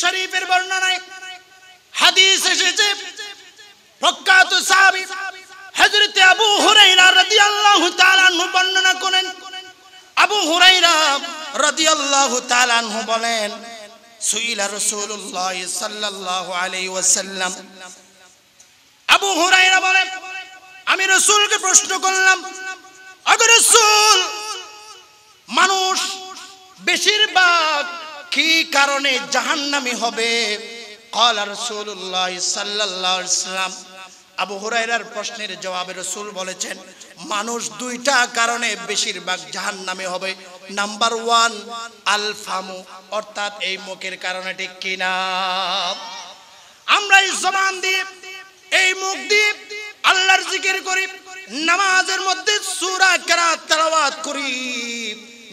শরীফের বর্ণনায় হাদিস এসেছে, প্রখ্যাত সাহাবী হযরত আবু হুরায়রা রাদিয়াল্লাহু তাআলা আনহু বর্ণনা করেন। আবু হুরায়রা রাদিয়াল্লাহু তাআলা আনহু বলেন, সুইলা রাসূলুল্লাহ সাল্লাল্লাহু আলাইহি ওয়াসাল্লাম, আবু হুরায়রা বলেন, আমি রাসূলকে প্রশ্ন করলাম, আগে রাসূল, মানুষ বেশিরভাগ কি কারণে জাহান্নামী হবে? ক্বালা রাসূলুল্লাহ সাল্লাল্লাহু আলাইহি ওয়াসাল্লাম, আবু হুরায়রার প্রশ্নের জবাবে রাসূল বলেছেন, মানুষ দুইটা কারণে বেশিরভাগ জাহান্নামী হবে। নাম্বার 1 আল ফামু, অর্থাৎ এই মুখের কারণে। ঠিক কিনা? আমরা এই জবান দিয়ে, এই মুখ দিয়ে আল্লাহর জিকির করি, নামাজের মধ্যে সূরা কিরাত তেলাওয়াত করি,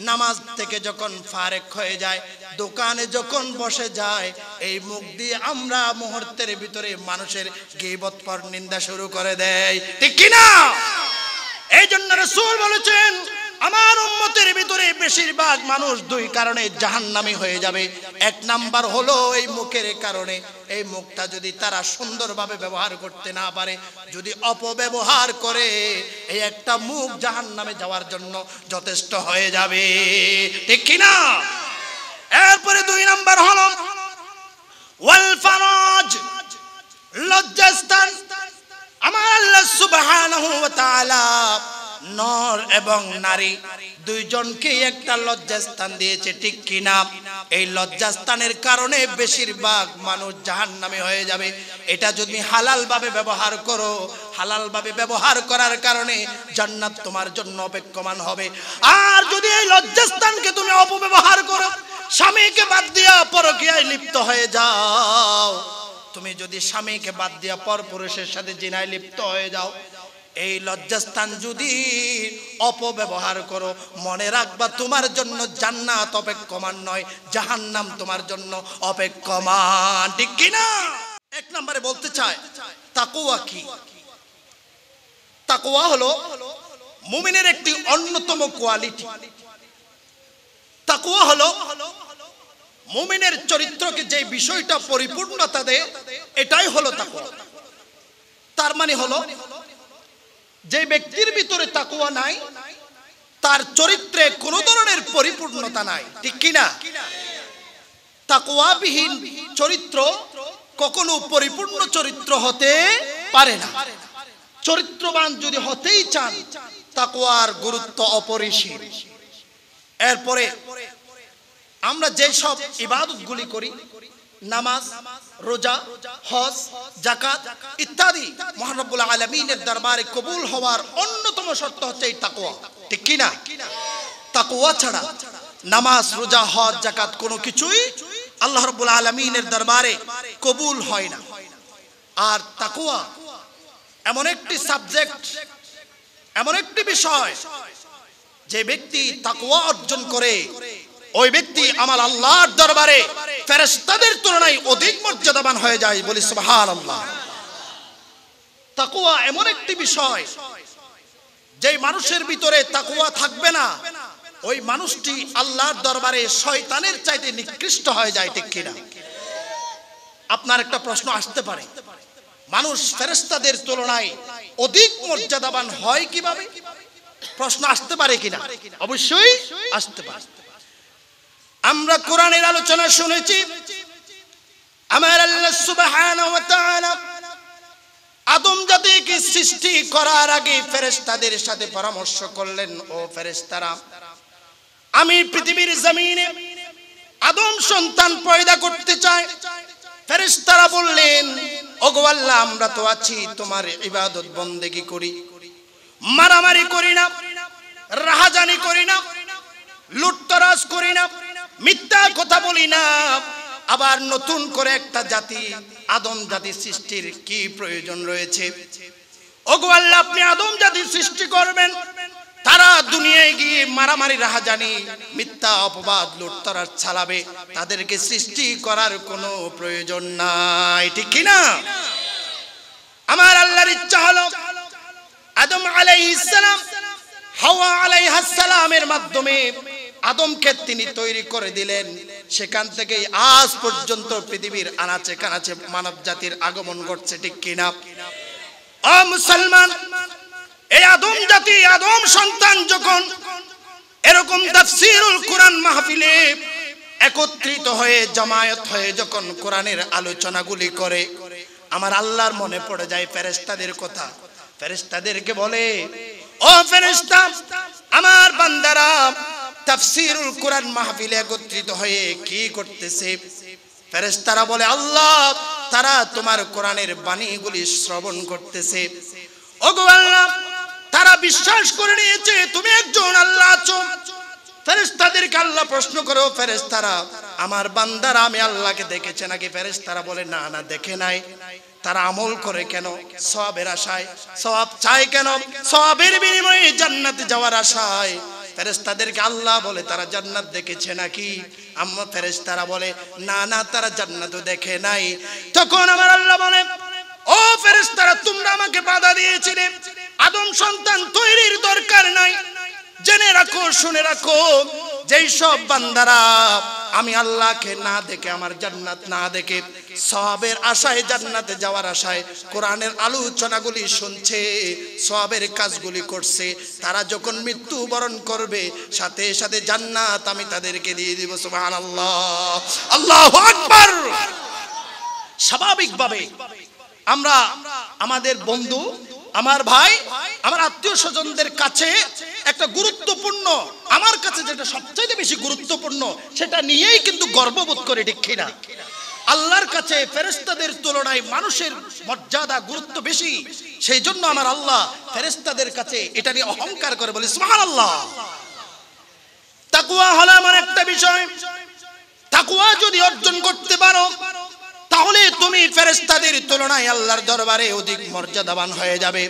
নামাজ থেকে যখন ফারেক হয়ে যায়, দোকানে যখন বসে যায়, এই মুখ দিয়ে আমরা মুহূর্তের ভিতরে মানুষের গীবত পর নিন্দা শুরু করে দেয়। ঠিক কিনা? এই জন্য রাসূল বলেছেন, আমার উম্মতের ভিতরে বেশিরভাগ মানুষ দুই কারণে জাহান্নামী হয়ে যাবে। এক নাম্বার হলো এই মুখের কারণে। এই মুখটা যদি তারা সুন্দরভাবে ব্যবহার করতে না পারে, যদি অপব্যবহার করে, এই একটা মুখ জাহান্নামে যাওয়ার জন্য যথেষ্ট হয়ে যাবে। ঠিক কিনা? এরপরে 2 নাম্বার হলো ওয়াল ফারাজ, লজ্জাস্থান। আমার আল্লাহ সুবহানাহু ওয়া তাআলা নর এবং নারী দুইজনকে একটা লজ্জাস্থান দিয়েছে। ঠিক কিনা? এই লজ্জাস্থানের কারণে বেশিরভাগ মানুষ জাহান্নামী হয়ে যাবে। এটা যদি হালাল ভাবে ব্যবহার করো, হালাল ভাবে ব্যবহার করার কারণে জান্নাত তোমার জন্য অপেক্ষমান হবে। আর যদি এই লজ্জাস্থানকে তুমি অপব্যবহার করো, স্বামীকে বাদ দিয়া পরকীয়ায় লিপ্ত হয়ে যাও, তুমি যদি স্বামীকে বাদ দিয়া পরপুরুষের সাথে জিনায় লিপ্ত হয়ে যাও, এই লজ্জাস্থান যদি অপব্যবহার করো, মনে রাখবা তোমার জন্য জান্নাত অপেক্ষমান নয়, জাহান্নাম তোমার জন্য অপেক্ষমান। ঠিক কিনা? 1 নম্বরে বলতে চাই তাকওয়া কি। তাকওয়া হলো মুমিনের একটি অন্যতম কোয়ালিটি। তাকওয়া হলো মুমিনের চরিত্রকে যে বিষয়টা পরিপূর্ণতা দেয়, এটাই হলো তাকওয়া। তার মানে হলো, যে ব্যক্তির ভিতরে তাকওয়া নাই, তার চরিত্রে কোনো ধরনের পরিপূর্ণতা নাই। ঠিক কিনা? তাকওয়াবিহীন চরিত্র কখনো পরিপূর্ণ চরিত্র হতে পারে না। চরিত্রবান যদি হতেই চান, তাকওয়ার গুরুত্ব অপরিসীম। এরপরে আমরা যে সব ইবাদতগুলি করি, নামাজ, রোজা, হজ, যাকাত ইত্যাদি, মহান রব্বুল আলামিনের দরবারে কবুল হওয়ার অন্যতম শর্ত হচ্ছে এই তাকওয়া। ঠিক কিনা? তাকওয়া ছাড়া নামাজ, রোজা, হজ, যাকাত কোনো কিছুই আল্লাহ রব্বুল আলামিনের দরবারে কবুল হয় না। আর তাকওয়া এমন একটি সাবজেক্ট, এমন একটি বিষয়, যে ব্যক্তি তাকওয়া অর্জন করে, ওই ব্যক্তি আমার আল্লাহর দরবারে ফেরেশতাদের তুলনায় অধিক মর্যাদাবান হয়ে যায়। বলি সুবহানাল্লাহ। তাকওয়া এমন একটি বিষয়, যে মানুষের ভিতরে তাকওয়া থাকবে না, ওই মানুষটি আল্লাহর দরবারে শয়তানের চাইতে নিকৃষ্ট হয়ে যায়। ঠিক কিনা? আপনার একটা প্রশ্ন আসতে পারে, মানুষ ফেরেশতাদের তুলনায় অধিক মর্যাদাবান হয় কিভাবে? প্রশ্ন আসতে পারে কিনা? অবশ্যই আসতে পারে। আমরা কোরআনের আলোচনা শুনেছি, আমার আল্লাহ সুবহানাহু ওয়া তাআলা আদম জাতিকে সৃষ্টি করার আগে ফেরেশতাদের সাথে পরামর্শ করলেন, ও ফেরেশতারা, আমি পৃথিবীর জমিনে আদম সন্তান পয়দা করতে চাই। ফেরেশতারা বললেন, ওগো আল্লাহ, আমরা তো আছি, তোমার ইবাদত বন্দেগী করি, মারামারি করি না, রাহাজানি করি না, লুটতরাজ করি না, মিথ্যা কথা বলি না, আবার নতুন করে একটা জাতি, আদম জাতি সৃষ্টির কি প্রয়োজন রয়েছে? ওগো আল্লাহ, আপনি আদম জাতি সৃষ্টি করবেন, তারা দুনিয়ায় গিয়ে মারামারি, রাহাজানি, মিথ্যা অপবাদ, লুটতরাজ চালাবে, তাদেরকে সৃষ্টি করার কোনো প্রয়োজন নাই। ঠিক কিনা? আমার আল্লাহর ইচ্ছা হলো আদম আলাইহিস সালাম, হাওয়া আলাইহাস সালামের মাধ্যমে আদমকে তিনি তৈরি করে দিলেন। সেখান থেকেই আজ পর্যন্ত পৃথিবীর আনাচে কানাচে মানব জাতির আগমন ঘটছে, ঠিক কিনা? ও মুসলমান, এই আদম জাতি, আদম সন্তান যখন এরকম তাফসীরুল কোরআন মাহফিলে একত্রিত হয়ে জামায়াত হয়ে যখন কোরআনের আলোচনাগুলি করে, আমার আল্লাহর মনে পড়ে যায় ফেরেশতাদের কথা। ফেরেশতাদেরকে বলে, ও ফেরেশতা, আমার বান্দারা তাফসীরুল কোরআন মাহফিলে একত্রিত হয়ে কি করতেছে? ফেরেশতারা বলে, আল্লাহ, তারা তোমার কোরআনের বাণীগুলি শ্রবণ করতেছে। ওগো আল্লাহ, তারা বিশ্বাস করে নিয়েছে তুমি একজন আল্লাহ আছো। ফেরেশতাদেরকে আল্লাহ প্রশ্ন করো, ফেরেশতারা, আমার বান্দারা আমি আল্লাহকে দেখেছে নাকি? ফেরেশতারা বলে, না না, দেখে নাই। তারা আমল করে কেন? সওয়াবের আশায়। সওয়াব চায় কেন? সওয়াবের বিনিময়ে জান্নাতে যাওয়ার আশায়। ফেরেশতাদেরকে আল্লাহ বলে, তারা জান্নাত দেখেছে নাকি? আম্মা ফেরেশতারা বলে, না না, তারা জান্নাতও দেখে নাই। তখন আমার আল্লাহ বলে, ও ফেরেশতারা, তোমরা আমাকে বাধা দিয়েছিলে, আদম সন্তান তৈরির দরকার নাই। জেনে রাখো, শুনে রাখো, যেই সব বান্দারা আমি আল্লাহকে না দেখে, আমার জান্নাত না দেখে, সওয়াবের আশায়, জান্নাতে যাওয়ার আশায় কোরআনের আলোচনাগুলি শুনছে, সওয়াবের কাজগুলি করছে, তারা যখন মৃত্যুবরণ করবে, সাথে সাথে জান্নাত আমি তাদেরকে দিয়ে দিব। সুবহানাল্লাহ, আল্লাহু আকবার। স্বাভাবিকভাবে আমরা আমাদের বন্ধু, আমার ভাই, আমার আত্মীয় স্বজনদের কাছে একটা গুরুত্বপূর্ণ, আমার কাছে যেটা সবচেয়ে বেশি গুরুত্বপূর্ণ, সেটা নিয়েই কিন্তু গর্ববোধ করি, ঠিক কিনা? আল্লাহর কাছে ফেরেশতাদের তুলনায় মানুষের মর্যাদা, গুরুত্ব বেশি। সেই জন্য আমার আল্লাহ ফেরেশতাদের কাছে এটা নিয়ে অহংকার করে, বলে সুবহানাল্লাহ। তাকওয়া হলো এমন একটা বিষয়, তাকওয়া যদি অর্জন করতে পারো, তাহলে তুমি ফেরেশতাদের তুলনায় আল্লাহর দরবারে অধিক মর্যাদাবান হয়ে যাবে।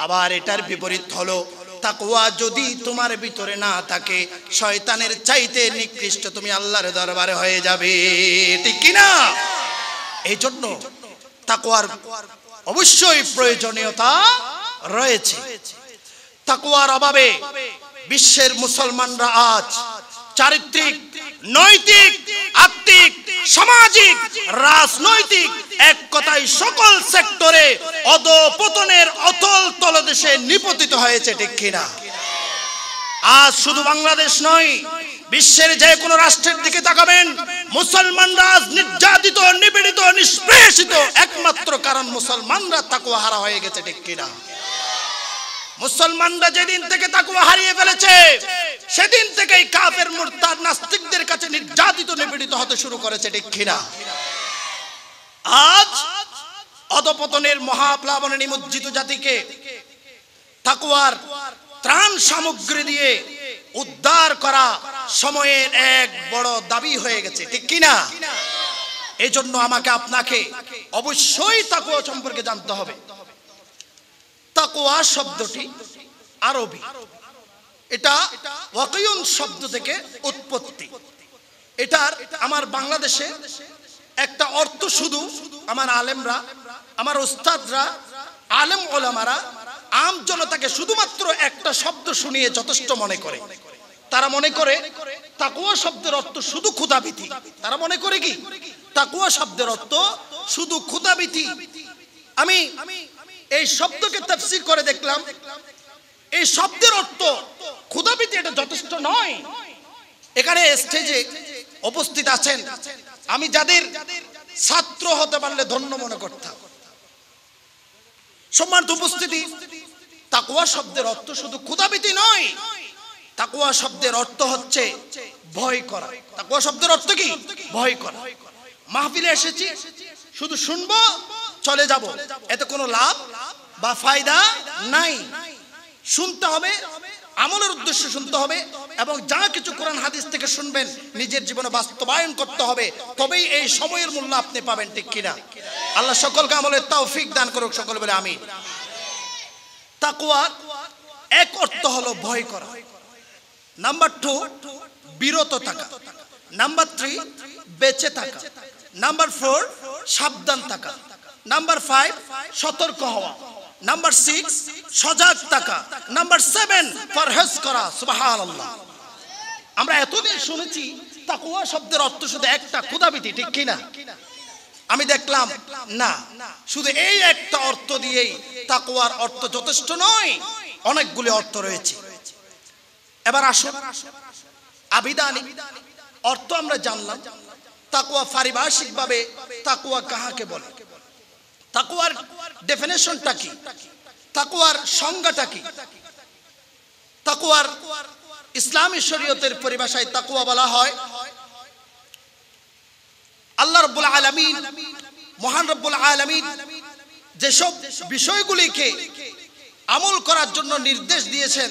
আবার এটার বিপরীত হলো, তাকওয়া যদি তোমার ভিতরে না থাকে, শয়তানের চাইতে নিকৃষ্ট তুমি আল্লাহর দরবারে হয়ে যাবে, ঠিক কি না? এই জন্য তাকওয়ার অবশ্যই প্রয়োজনীয়তা রয়েছে। তাকওয়ার অভাবে বিশ্বের মুসলমানরা আজ চারিত্রিক, নৈতিক, আত্মিক, সামাজিক, রাজনৈতিক, এক কথায় সকল সেক্টরে অধঃপতনের অতল তলদেশে নিপতিত হয়েছে, ঠিক কিনা? আজ শুধু বাংলাদেশ নয়, বিশ্বের যে কোনো রাষ্ট্রের দিকে তাকাবেন, মুসলমানরা আজ নির্যাতিত, নিপীড়িত, নিষ্পেষিত, একমাত্র কারণ মুসলমানরা তাকওয়া হারা হয়ে গেছে, ঠিক কিনা? মুসলমানরা যেদিন থেকে তাকওয়া হারিয়ে ফেলেছে, সেদিন থেকেই কাফের, মুরতাদ, নাস্তিকদের কাছে নির্যাতিত, নিপীড়িত হতে শুরু করেছে, ঠিক কিনা? আজ অধঃপতনের মহাপ্লাবনে নিমজ্জিত জাতিকে তাকওয়ার ত্রাণ সামগ্রী দিয়ে উদ্ধার করা সময়ের এক বড় দাবি হয়ে গেছে, ঠিক কিনা? এই জন্য আমাকে আপনাকে অবশ্যই তাকওয়া সম্পর্কে জানতে হবে। তাকওয়া শব্দটি আরবি, এটা ওয়াকিউন শব্দ থেকে উৎপত্তি। এটার আমার বাংলাদেশে একটা অর্থ শুধু আমার আলেমরা, আমার উস্তাদরা, আলেম ওলামারা আম জনতাকে শুধুমাত্র একটা শব্দ শুনিয়ে যথেষ্ট মনে করে। তারা মনে করে তাকওয়া শব্দের অর্থ শুধু ক্ষুধাভীতি। তারা মনে করে কি তাকওয়া শব্দের অর্থ শুধু ক্ষুধাভীতি। আমি এই শব্দকে তাফসীর করে দেখলাম, এই শব্দের অর্থ ক্ষুধাভীতি এটা যথেষ্ট নয়। এখানে স্টেজে উপস্থিত আছেন, আমি যাদের ছাত্র হতে পারলে ধন্য মনে করতাম। সম্মানিত উপস্থিতি, তাকওয়া শব্দের অর্থ শুধু ক্ষুধাভীতি নয়, তাকওয়া শব্দের অর্থ হচ্ছে ভয় করা। তাকওয়া শব্দের অর্থ কি? ভয় করা। মাহফিলে এসেছি, শুধু শুনবো চলে যাব, এতে কোনো লাভ বা ফায়দা নাই। শুনতে হবে, আমলের উদ্দেশ্যে শুনতে হবে, এবং যা কিছু কোরআন হাদিস থেকে শুনবেন নিজের জীবনে বাস্তবায়ন করতে হবে, তবেই এই সময়ের মূল্য আপনি পাবেন, ঠিক কিনা? আল্লাহ সকলকে আমলের তৌফিক দান করুক, সকল বলে আমিন। তাকওয়া এক অর্থ হলো ভয় করা, নাম্বার 2 বিরত থাকা, নাম্বার 3 বেঁচে থাকা, নাম্বার 4 সাবধান থাকা, নাম্বার 5 সতর্ক হওয়া, নাম্বার 6 সজাগ থাকা, নাম্বার 7 পরহেজ করা। সুবহানাল্লাহ। আমরা এতদিন শুনেছি তাকওয়া শব্দের অর্থ শুধু একটা, ক্ষুধাভীতি, ঠিক কি না? আমি দেখলাম না, শুধু এই একটা অর্থ দিয়েই তাকওয়ার অর্থ যথেষ্ট নয়, অনেকগুলি অর্থ রয়েছে। এবার আসুন, আবিধানিক অর্থ আমরা জানলাম। তাকওয়া পারিভাষিকভাবে তাকওয়া কাহাকে বলে, তাকওয়ার ডেফিনেশনটা কি, তাকওয়ার সংজ্ঞাটা কি? তাকওয়ার ইসলামী শরীয়তের পরিভাষায় তাকওয়া বলা হয়, আল্লাহ রাব্বুল আলামিন, মহান রাব্বুল আলামিন যেসব বিষয়গুলিকে আমল করার জন্য নির্দেশ দিয়েছেন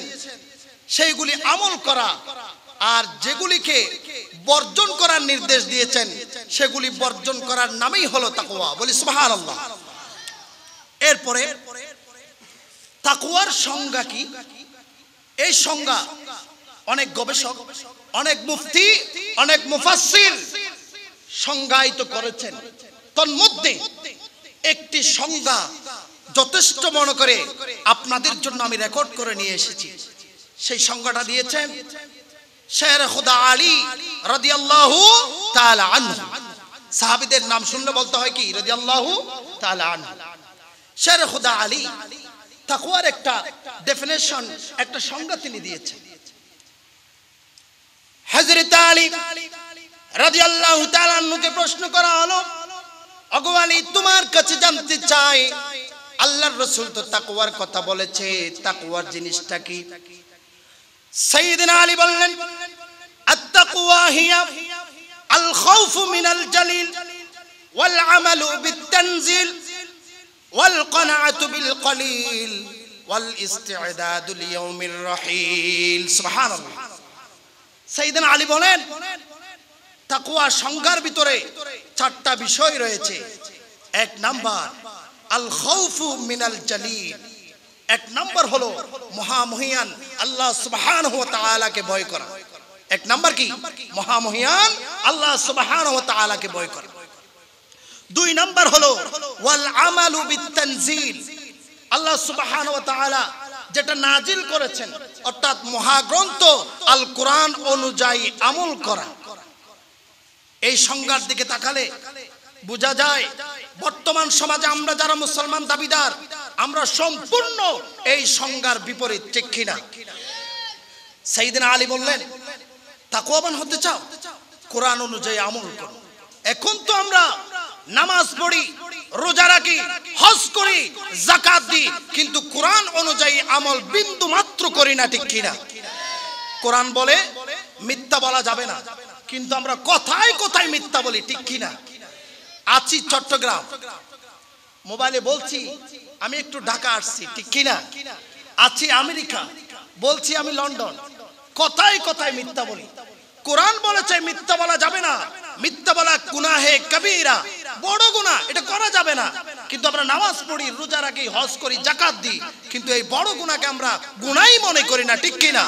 সেইগুলি আমল করা, আর যেগুলিকে বর্জন করার নির্দেশ দিয়েছেন সেগুলি বর্জন করার নামই হলো তাকওয়া। বলি সুবহানাল্লাহ। এরপরে তাকওয়ার সংজ্ঞা কি? এই সংজ্ঞা অনেক গবেষক, অনেক মুফতি, অনেক মুফাসসির সংজ্ঞায়িত করেছেন। তন্মধ্যে একটি সংজ্ঞা যথেষ্ট মনে করে আপনাদের জন্য আমি রেকর্ড করে নিয়ে এসেছি। সেই সংজ্ঞাটা দিয়েছেন শের খুদা আলী রাদিয়াল্লাহু তাআলা আনহু। সাহাবীদের নাম শুনলে বলতে হয় কি রাদিয়াল্লাহু তাআলা আনহু। শের খুদা আলী তাকওয়ার একটা ডেফিনেশন, একটা সংজ্ঞা তিনি দিয়েছেন। হযরত আলী রাদিয়াল্লাহু তাআলা আনহুকে প্রশ্ন করা হলো, ওগো আলী, তোমার কাছে জানতে চাই, আল্লাহর রাসূল তো তাকওয়ার কথা বলেছে, তাকওয়ার জিনিসটা কি? সাইয়েদনা আলী বললেন, আত-তাকওয়া হিয়া আল খাউফু মিনাল জালিল ওয়াল আমালু বিত-তানজিল ওয়াল কানাআতু বিল কলিল ওয়াল ইস্তি'দাদু লিয়াউমির রাহিল। সুবহানাল্লাহ। সাইয়েদনা আলী বলেন, তাকওয়া সংজ্ঞার ভিতরে চারটা বিষয় রয়েছে। এক নাম্বার আল খাউফু মিনাল জালিল, এক নাম্বার হলো মহামহিয়ান আল্লাহ সুবহানাহু ওয়া তাআলাকে ভয় করা। এক নাম্বার কি? মহামহিয়ান আল্লাহ সুবহানাহু ওয়া তাআলাকে ভয় করা। দুই নাম্বার হলো ওয়াল আমালু বিত-তানজিল, আল্লাহ সুবহানাহু ওয়া তাআলা যেটা নাজিল করেছেন অর্থাৎ মহাগ্রন্থ আল কোরআন অনুযায়ী আমল করা। এই সংজ্ঞার দিকে তাকালে বোঝা যায় বর্তমান সমাজে আমরা যারা মুসলমান দাবিদার, আমরা সম্পূর্ণ এই সংজ্ঞার বিপরীত, ঠিক কিনা? সাইয়েদনা আলী বললেন, তাকওয়াবান হতে চাও, কোরআন অনুযায়ী আমল করো। এখন তো আমরা নামাজ পড়ি, রোজা রাখি, হজ করি, যাকাত দিই, কিন্তু কোরআন অনুযায়ী আমল বিন্দু মাত্র করি না, ঠিক কিনা? কোরআন বলে মিথ্যা বলা যাবে না, কিন্তু আমরা কথায় কথায় মিথ্যা বলি, ঠিক কিনা? আছি চট্টগ্রাম, মোবাইলে বলছি আমি একটু ঢাকা আসছি, ঠিক কিনা? আছি আমেরিকা, বলছি আমি লন্ডন, কথায় কথায় মিথ্যা বলি। কোরআন বলেছে মিথ্যা বলা যাবে না, মিথ্যা বলা গুনাহে কবিরা, বড় গুনাহ, এটা করা যাবে না। কিন্তু আমরা নামাজ পড়ি, রোজা রাখি, হজ করি, যাকাত দিই, কিন্তু এই বড় গুনাহকে আমরা গুনাহই মনে করি না, ঠিক কিনা?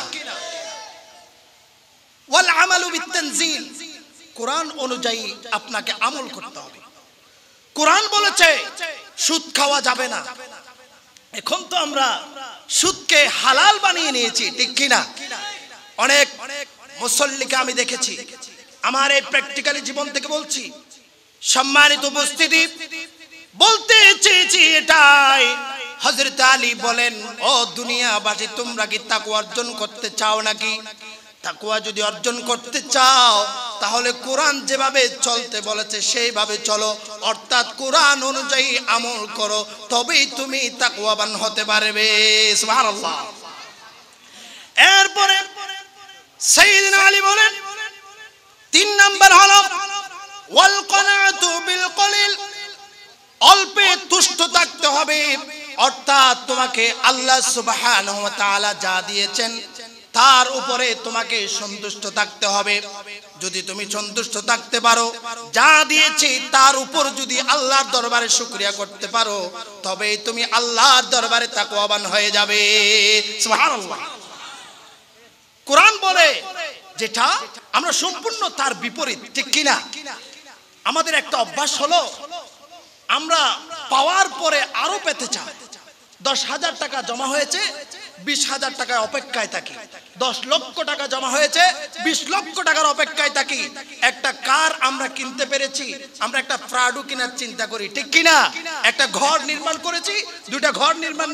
ওয়াল আমালু বিত-তানজিল, কোরআন অনুযায়ী আপনাকে আমল করতে হবে। কোরআন বলেছে সুদ খাওয়া যাবে না, এখন তো আমরা সুদকে হালাল বানিয়ে নিয়েছি, ঠিক কিনা? অনেক মুসল্লিকে আমি দেখেছি, আমার এই প্র্যাকটিক্যালি জীবন থেকে বলছি, সম্মানিত উপস্থিতি, বলতে চেয়েছি এটাই। হযরত আলী বলেন, ও দুনিয়াবাসী, তোমরা কি তাকওয়া অর্জন করতে চাও নাকি? তাকওয়া যদি অর্জন করতে চাও তাহলে কোরআন যেভাবে চলতে বলেছে সেইভাবে চলো, অর্থাৎ কোরআন অনুযায়ী আমল করো, তবেই তুমি তাকওয়াবান হতে পারবে। সুবহানাল্লাহ। এরপরে সাইয়েদনা আলী বলেন, তিন নাম্বার হলো ওয়াল কানাআতু বিল কলিল, অল্পে তুষ্ট থাকতে হবে, অর্থাৎ তোমাকে আল্লাহ সুবহানাহু ওয়া তাআলা যা দিয়েছেন তার উপরে তোমাকে সন্তুষ্ট থাকতে হবে। যদি তুমি সন্তুষ্ট থাকতে পারো, যা দিয়েছি তার উপর যদি আল্লাহর দরবারে শুকরিয়া করতে পারো, তবেই তুমি আল্লাহর দরবারে তাকওয়াবান হয়ে যাবে। সুবহানাল্লাহ। কোরআন বলে যেটা, আমরা সম্পূর্ণ তার বিপরীত, ঠিক কিনা? আমাদের একটা অভ্যাস হলো, আমরা পাওয়ার পরে আরো পেতে চাই। 10,000 টাকা জমা হয়েছে, 20,000 টাকায় অপেক্ষায় থাকি, 10 লক্ষ টাকা জমা হয়েছে, 20 লক্ষ টাকার অপেক্ষায় থাকি। একটা কার আমরা কিনতে পেরেছি, আমরা একটা প্রাডু কেনার চিন্তা করি, ঠিক কিনা? একটা ঘর নির্মাণ করেছি, 2টা ঘর নির্মাণ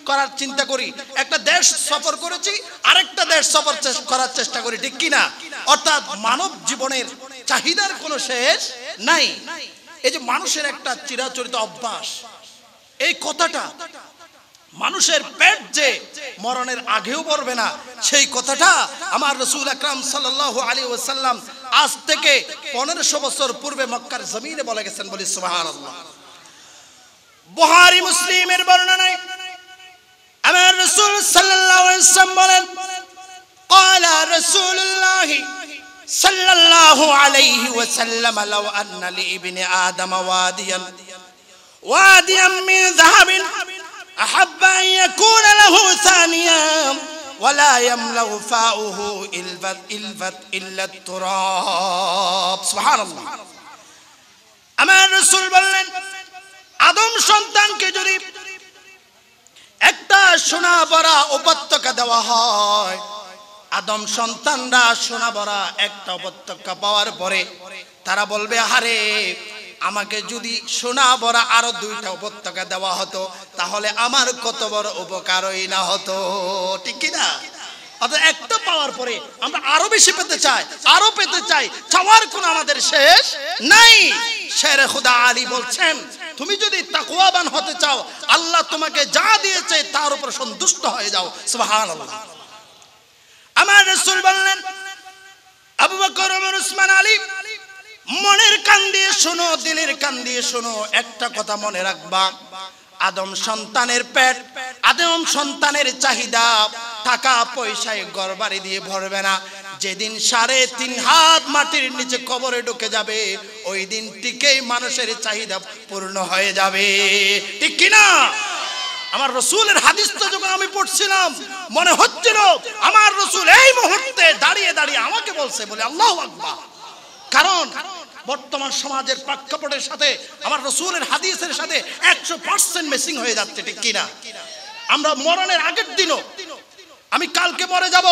করার চিন্তা করি। একটা দেশ সফর করেছি, আরেকটা দেশ সফর করার চেষ্টা করি, ঠিক কিনা? অর্থাৎ মানব জীবনের চাহিদার কোনো শেষ নাই। এই যে মানুষের একটা চিরাচরিত অভ্যাস, এই কথাটা মানুষের পেট যে মরণের আগেও মরবে না, সেই কথাটা আমার রাসূল আকরাম সাল্লাল্লাহু আলাইহি ওয়াসাল্লাম আজ থেকে 1500 বছর পূর্বে মক্কার জমিনে বলে গেছেন। বলি সুবহানাল্লাহ। বুখারী মুসলিমের বর্ণনায় আমার রাসূল সাল্লাল্লাহু আলাইহি ওয়াসাল্লাম বলেন, ক্বালা রাসূলুল্লাহ সাল্লাল্লাহু আলাইহি ওয়াসাল্লাম, লাউ আন্না লিইবনি আদম ওয়াদিয়ান মিন যাহাবিন أحب أن يكون له ثانيا ولا يملأ فاؤه إلا التراب. سبحان الله. আমার রাসূল বললেন, আদম সন্তানকে যদি একটা সোনা ভরা উপত্যকা দেওয়া হয়, আদম সন্তানরা সোনা ভরা একটা উপত্যকা পাওয়ার পরে তারা বলবে, আরে আমাকে যদি সোনা ভরা আরো 2টা উপত্যকা দেওয়া হতো তাহলে আমার কত বড় উপকারই না হতো, ঠিক কি না? অর্থাৎ একটা পাওয়ার পরে আমরা আরো বেশি পেতে চাই, আরো পেতে চাই, চাওয়ার কোনো আমাদের শেষ নাই। শেরে খুদা আলী বলছেন, তুমি যদি তাকওয়াবান হতে চাও, আল্লাহ তোমাকে যা দিয়েছে তার উপর সন্তুষ্ট হয়ে যাও। সুবহানাল্লাহ। আমার রাসূল বললেন, আবু বকর, ওমর, উসমান, আলী, মনের কান দিয়ে শোনো, দিলের কান দিয়ে শোনো, একটা কথা মনে রাখবা, আদম সন্তানের পেট, আদম সন্তানের চাহিদা টাকা পয়সায় ঘরবাড়ি দিয়ে ভরবে না। যেদিন 3.5 হাত মাটির নিচে কবরে ঢুকে যাবে, ওই দিন থেকেই মানুষের চাহিদা পূর্ণ হয়ে যাবে, ঠিক কিনা? আমার রাসূলের হাদিসটা যখন আমি পড়ছিলাম, মনে হচ্ছিল আমার রাসূল এই মুহূর্তে দাঁড়িয়ে দাঁড়িয়ে আমাকে বলছে। বলে আল্লাহু আকবার। কারণ বর্তমান সমাজের প্রেক্ষাপটের সাথে আমার রাসূলের হাদিসের সাথে 100% ম্যাচিং হয়ে যাচ্ছে, ঠিক কিনা? আমরা মরণের আগের দিনও, আমি কালকে মরে যাব,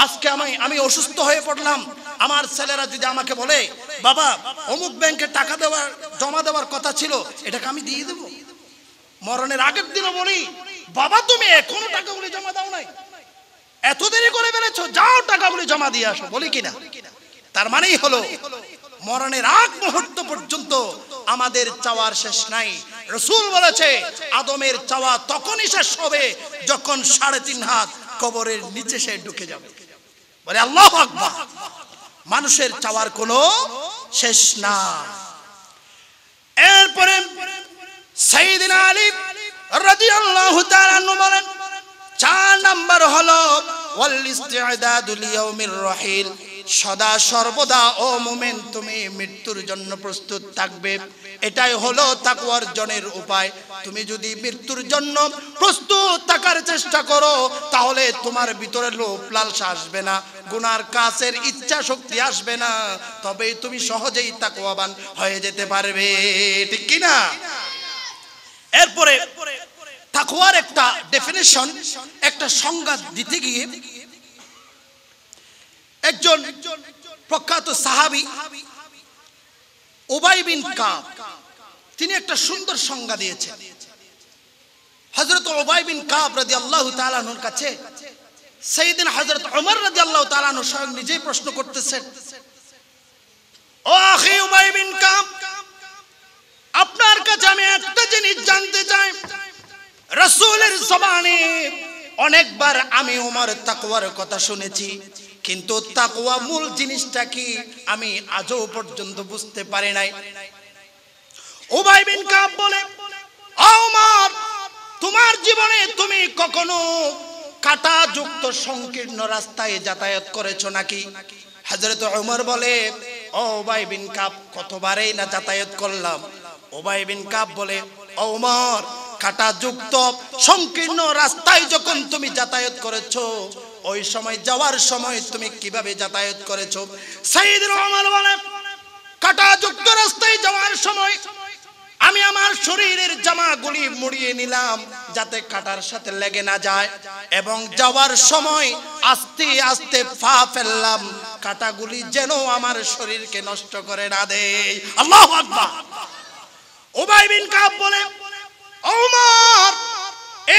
আজকে আমি অসুস্থ হয়ে পড়লাম, আমার ছেলেরা যদি আমাকে বলে, বাবা অমুক ব্যাংকে টাকা জমা দেওয়ার কথা ছিল, এটাকে আমি দিয়ে দেব। মরণের আগের দিনও বলি, বাবা তুমি এখনো টাকাগুলি জমা দাও নাই, এত দেরি করে ফেলেছো, যাও টাকাগুলি জমা দিয়ে আসো, বলি কিনা? তার মানেই হলো মরণের আগ মুহূর্ত পর্যন্ত আমাদের চাওয়ার শেষ নাই। রাসূল বলেছে, আদমের চাওয়া তখনই শেষ হবে যখন 3.5 হাত কবরের নিচে সে ঢুকে যাবে। বলে আল্লাহু আকবার। মানুষের চাওয়ার কোনো শেষ না। এরপরে সাইয়েদনা আলী রাদিয়াল্লাহু তাআলা আনহু বলেন, 4 নাম্বার হলো ওয়াল ইস্তিআদাদু লিয়াউমির রাহিল, সদা সর্বদা ও মুমিন তুমি মৃত্যুর জন্য প্রস্তুত থাকবে। এটাই হলো তাকওয়া অর্জনের উপায়। তুমি যদি মৃত্যুর জন্য প্রস্তুত থাকার চেষ্টা করো, তাহলে তোমার ভিতরে লোভ লালসা আসবে না, গুনার কাজের ইচ্ছা শক্তি আসবে না, তবেই তুমি সহজেই তাকওয়াবান হয়ে যেতে পারবে, ঠিক কি না? এরপরে তাকওয়ার একটা ডেফিনিশন, একটা সংজ্ঞা দিতে গিয়ে একজন প্রখ্যাত সাহাবী উবাই বিন কাব, তিনি একটা সুন্দর সংজ্ঞা দিয়েছেন। হযরত উবাই বিন কাব রাদিয়াল্লাহু তাআলা আনহুর কাছে সাইয়েদনা হযরত ওমর রাদিয়াল্লাহু তাআলা আনহু স্বয়ং নিজেই প্রশ্ন করতেছেন, ও আখি উবাই বিন কাব, আপনার কাছে আমি একটা জিনিস জানতে চাই। রাসূলের জবানে অনেকবার আমি ওমর তাকওয়ার কথা শুনেছি, কিন্তু তাকওয়া মূল জিনিসটা কি আমি আজও পর্যন্ত বুঝতে পারি নাই। উবাই বিন কাব বলে, ওমর, তোমার জীবনে তুমি কখনো কাঁটাযুক্ত সংকীর্ণ রাস্তায় যাতায়াত করেছো নাকি? হযরত ওমর বলে, ও উবাই বিন কাব, কতবারই না যাতায়াত করলাম। উবাই বিন কাব বলে, ওমর, কাঁটাযুক্ত সংকীর্ণ রাস্তায় যখন তুমি যাতায়াত করেছো, ওই সময় যাওয়ার সময় তুমি কিভাবে যাতায়াত করেছো? সাইয়েদনা ওমর বলে, কাঁটাযুক্ত রাস্তায় যাওয়ার সময় আমি আমার শরীরের জামাগুলি মুড়িয়ে নিলাম যাতে কাটার সাথে লেগে না যায়, এবং যাওয়ার সময় আস্তে আস্তে পা ফেললাম কাটাগুলি যেন আমার শরীরকে নষ্ট করে না দেয়। আল্লাহু আকবার। উবাই বিন কাব বলে, ওমর,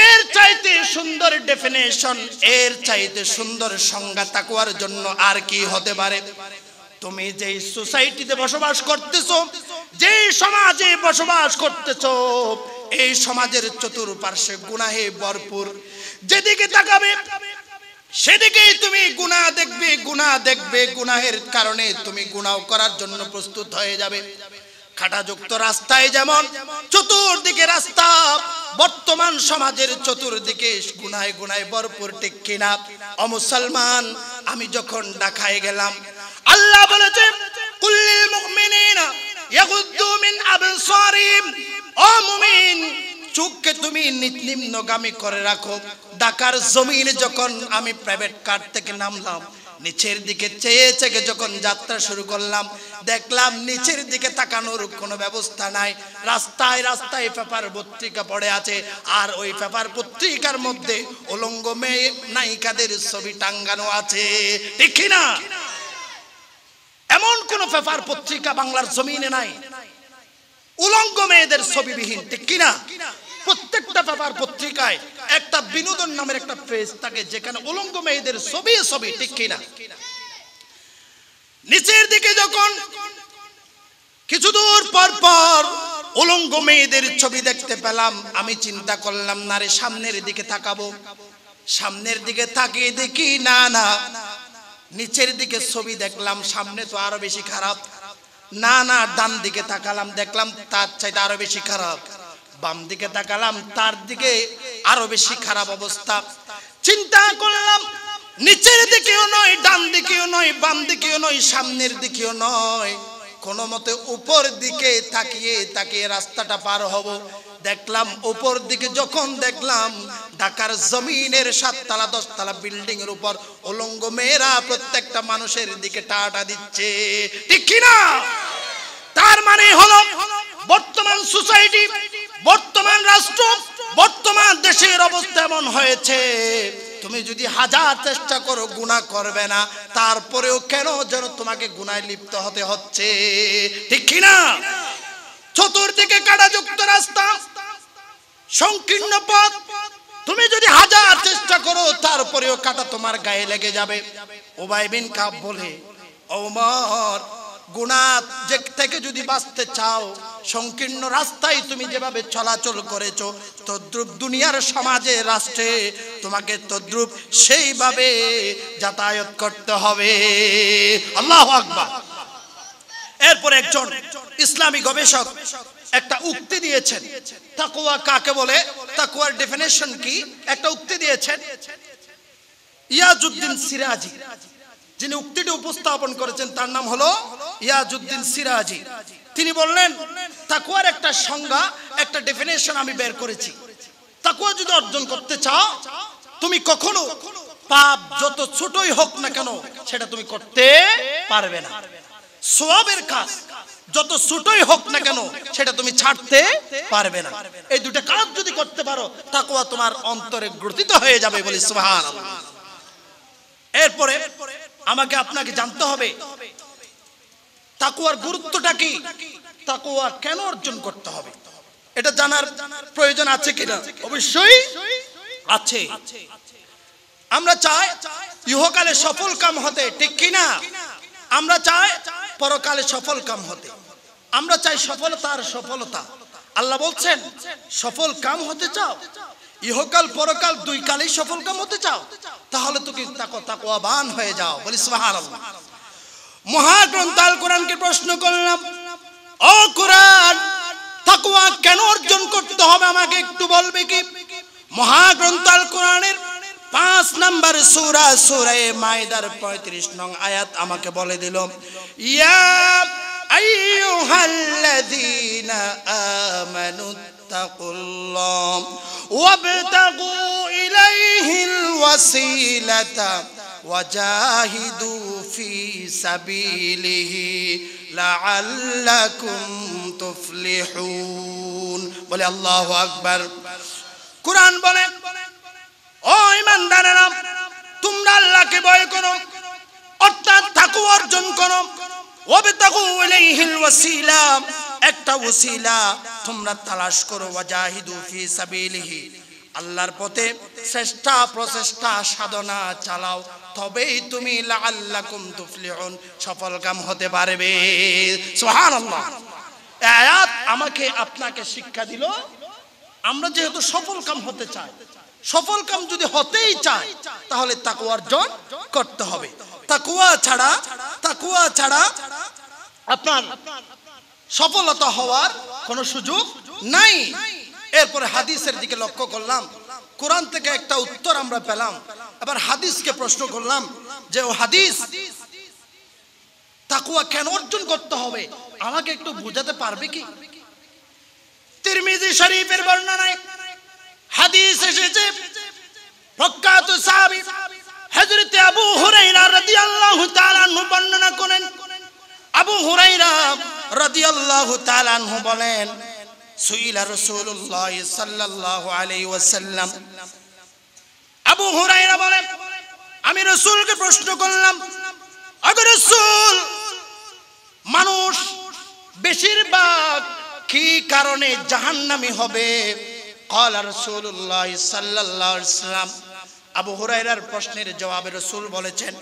এর চাইতে সুন্দর ডেফিনেশন, এর চাইতে সুন্দর সংজ্ঞা তাকওয়ার জন্য আর কি হতে পারে? তুমি যেই সোসাইটিতে বসবাস করতেছো, যেই সমাজে বসবাস করতেছো, এই সমাজের চতুর্পার্শ্বে গুনাহে ভরপুর। যেদিকে তাকাবে সেদিকেই তুমি গুনাহ দেখবে, গুনাহ দেখবে। গুনাহের কারণে তুমি গুনাহ করার জন্য প্রস্তুত হয়ে যাবে। কাঁটাযুক্ত রাস্তায় যেমন চতুর্দিকে রাস্তা, বর্তমান সমাজের চতুর্দিকে গুনাহে গুনাহে ভরপুর, ঠিক কিনা? ও মুসলমান, আমি যখন ঢাকায় গেলাম, আল্লাহ বলেছে কুল্লিল মুমিনিনা ইয়াগুদ্দু মিন আবসারিহিম। ও মুমিন, চোখকে তুমি নিম্নগামী করে রাখো। ঢাকার জমিনে যখন আমি প্রাইভেট কার থেকে নামলাম, নিচের দিকে চেয়ে চেয়ে যখন যাত্রা শুরু করলাম, দেখলাম নিচের দিকে তাকানোর কোনো ব্যবস্থা নাই। রাস্তায় রাস্তায় পেপার পত্রিকা পড়ে আছে, আর ওই পেপার পত্রিকার মধ্যে উলঙ্গ মেয়ে নায়িকাদের ছবি টাঙ্গানো আছে, ঠিক না? এমন কোন পেপার পত্রিকা বাংলার জমিনে নাই উলঙ্গ মেয়েদের ছবিবিহীন, ঠিক কিনা? প্রত্যেকটা পেপার পত্রিকায় একটা বিনোদন নামের একটা পেজ থাকে যেখানে উলঙ্গ মেয়েদের ছবি, ঠিক কিনা? নিচের দিকে যখন কিছু দূর পর পর উলঙ্গ মেয়েদের ছবি দেখতে পেলাম, আমি চিন্তা করলাম, না রে, সামনের দিকে তাকাবো। সামনের দিকে তাকিয়ে দেখি না না, নিচের দিকে ছবি দেখলাম, সামনে তো আরো বেশি খারাপ। না না, ডান দিকে তাকালাম, দেখলাম তার চাইতে আরো বেশি খারাপ। বাম দিকে তাকালাম, তার দিকে আরো বেশি খারাপ অবস্থা। চিন্তা করলাম, নিচের দিকেও নয়, ডান দিকেও নয়, বাম দিকেও নয়, সামনের দিকেও নয়, কোন মতে উপর দিকে তাকিয়ে তাকিয়ে রাস্তাটা পার হব। দেখলাম উপর দিকে যখন দেখলাম, ঢাকার জমিনের 7 তলা 10 তলা বিল্ডিং এর উপর উলঙ্গ মেয়েরা প্রত্যেকটা মানুষের দিকে টাটা দিচ্ছে, ঠিক কিনা? তার মানে হলো বর্তমান সোসাইটি, বর্তমান রাষ্ট্র, বর্তমান দেশের অবস্থা এমন হয়েছে, তুমি যদি হাজার চেষ্টা করো গুনাহ করবে না, তারপরেও কেন যেন তোমাকে গুনায় লিপ্ত হতে হচ্ছে, ঠিক কিনা? চতুর্দিকে কাঁটাযুক্ত রাস্তা, সংকীর্ণ পথ, তুমি যদি হাজার চেষ্টা করো তারপরেও কাঁটা তোমার গায়ে লেগে যাবে। উবাই বিন কাব বলে, ওমর, গুনাহ থেকে যদি বাঁচতে চাও, সংকীর্ণ রাস্তায় তুমি যেভাবে চলাচল করেছো, তদ্রুপ দুনিয়ার সমাজে রাষ্ট্রে তোমাকে তদ্রুপ সেইভাবে যাতায়াত করতে হবে। আল্লাহু আকবার। এরপর একজন ইসলামী গবেষক একটা উক্তি দিয়েছেন, তাকওয়া কাকে বলে, তাকওয়ার ডেফিনেশন কি, একটা উক্তি দিয়েছেন। ইয়াজউদ্দিন সিরাজি, যিনি উক্তিটি উপস্থাপন করেছেন, তার নাম হলো ইয়াজউদ্দিন সিরাজি। তিনি বললেন, তাকওয়ার একটা সংজ্ঞা, একটা ডেফিনেশন আমি বের করেছি। তাকওয়া যদি অর্জন করতে চাও, তুমি কখনো পাপ যত ছোটই হোক না কেন সেটা তুমি করতে পারবে না। সওয়াবের কাজ যত ছোটই হোক না কেন সেটা তুমি ছাড়তে পারবে না। এই দুটো কাজ যদি করতে পারো, তাকওয়া তোমার অন্তরে গ্রথিত হয়ে যাবে, বলি সুবহানাল্লাহ। এরপরে আমাকে আপনাকে জানতে হবে তাকওয়ার গুরুত্বটা কি, তাকওয়া কেন অর্জন করতে হবে, এটা জানার প্রয়োজন আছে কিনা? অবশ্যই আছে। আমরা চাই ইহকালে সফল কাম হতে, ঠিক কিনা? আমরা চাই পরকালে সফল কাম হতে, আমরা চাই সফলতার সফলতা। আল্লাহ বলছেন, সফল কাম হতে চাও, ইহকাল পরকাল দুই কালেই সফল কাম হতে চাও, তাহলে তুমি তাকওয়াবান হয়ে যাও, বলি সুবহানাল্লাহ। মহাগ্রন্থ আল কোরআনকে প্রশ্ন করলাম, ও কোরআন, তাকওয়া কেন অর্জন করতে হবে আমাকে একটু বলবে কি? মহাগ্রন্থ আল কোরআনের 5 নম্বর সূরা, সূরা মাইদার 35 নং আয়াত আমাকে বলে দিল, ইয়া আইয়ুহাল্লাযীনা আমানুত্তাকুল্লাহ ওয়াবতাগু ইলাইহিল ওয়াসিলাতা ওয়াজাহিদু ফি সাবিলিহি লাআল্লাকুম তুফলিহুন। বলে আল্লাহু আকবার। কুরআন বলে, ও ঈমানদারেরা, তোমরা আল্লাহকে ভয় করো, অর্থাৎ তাকওয়া অর্জন করো। ওয়াবতাগু ইলাইহিল ওয়াসিলা, একটা ওসিলা তোমরা তালাশ করো। ওয়াজাহিদু ফি সাবিলিহি, আল্লাহর পথে চেষ্টা প্রচেষ্টা সাধনা চালাও, তবেই তুমি লাআল্লাকুম তুফলিহুন, সফলকাম হতে পারবে। সুবহানাল্লাহ। এই আয়াত আমাকে আপনাকে শিক্ষা দিল, আমরা যেহেতু সফলকাম হতে চাই, সফলকাম যদি হতেই চাই তাহলে তাকওয়া অর্জন করতে হবে। তাকওয়া ছাড়া আপনার সফলতা হওয়ার কোনো সুযোগ নাই। এরপরে হাদিসের দিকে লক্ষ্য করলাম, কোরআন থেকে একটা উত্তর আমরা পেলাম। এবার হাদিসকে প্রশ্ন করলাম যে, ও হাদিস, তাকওয়া কেন অর্জন করতে হবে আমাকে একটু বোঝাতে পারবে কি? তিরমিজি শরীফের বর্ণনায় হাদিস এসেছে, প্রখ্যাত সাহাবী হযরত আবু হুরায়রা রাদিয়াল্লাহু তাআলা আনহু বর্ণনা করেন। আবু হুরায়রা রাদিয়াল্লাহু তাআলা আনহু বলেন, সুইলা রাসূলুল্লাহ সাল্লাল্লাহু আলাইহি ওয়াসাল্লাম, আবু হুরায়রা বলেন, আমি রাসূলকে প্রশ্ন করলাম, আগে রাসূল, মানুষ বেশিরভাগ কি কারণে জাহান্নামী হবে? ক্বালা রাসূলুল্লাহ সাল্লাল্লাহু আলাইহি ওয়াসাল্লাম, আবু হুরায়রার প্রশ্নের জবাবে রাসূল বলেছেন,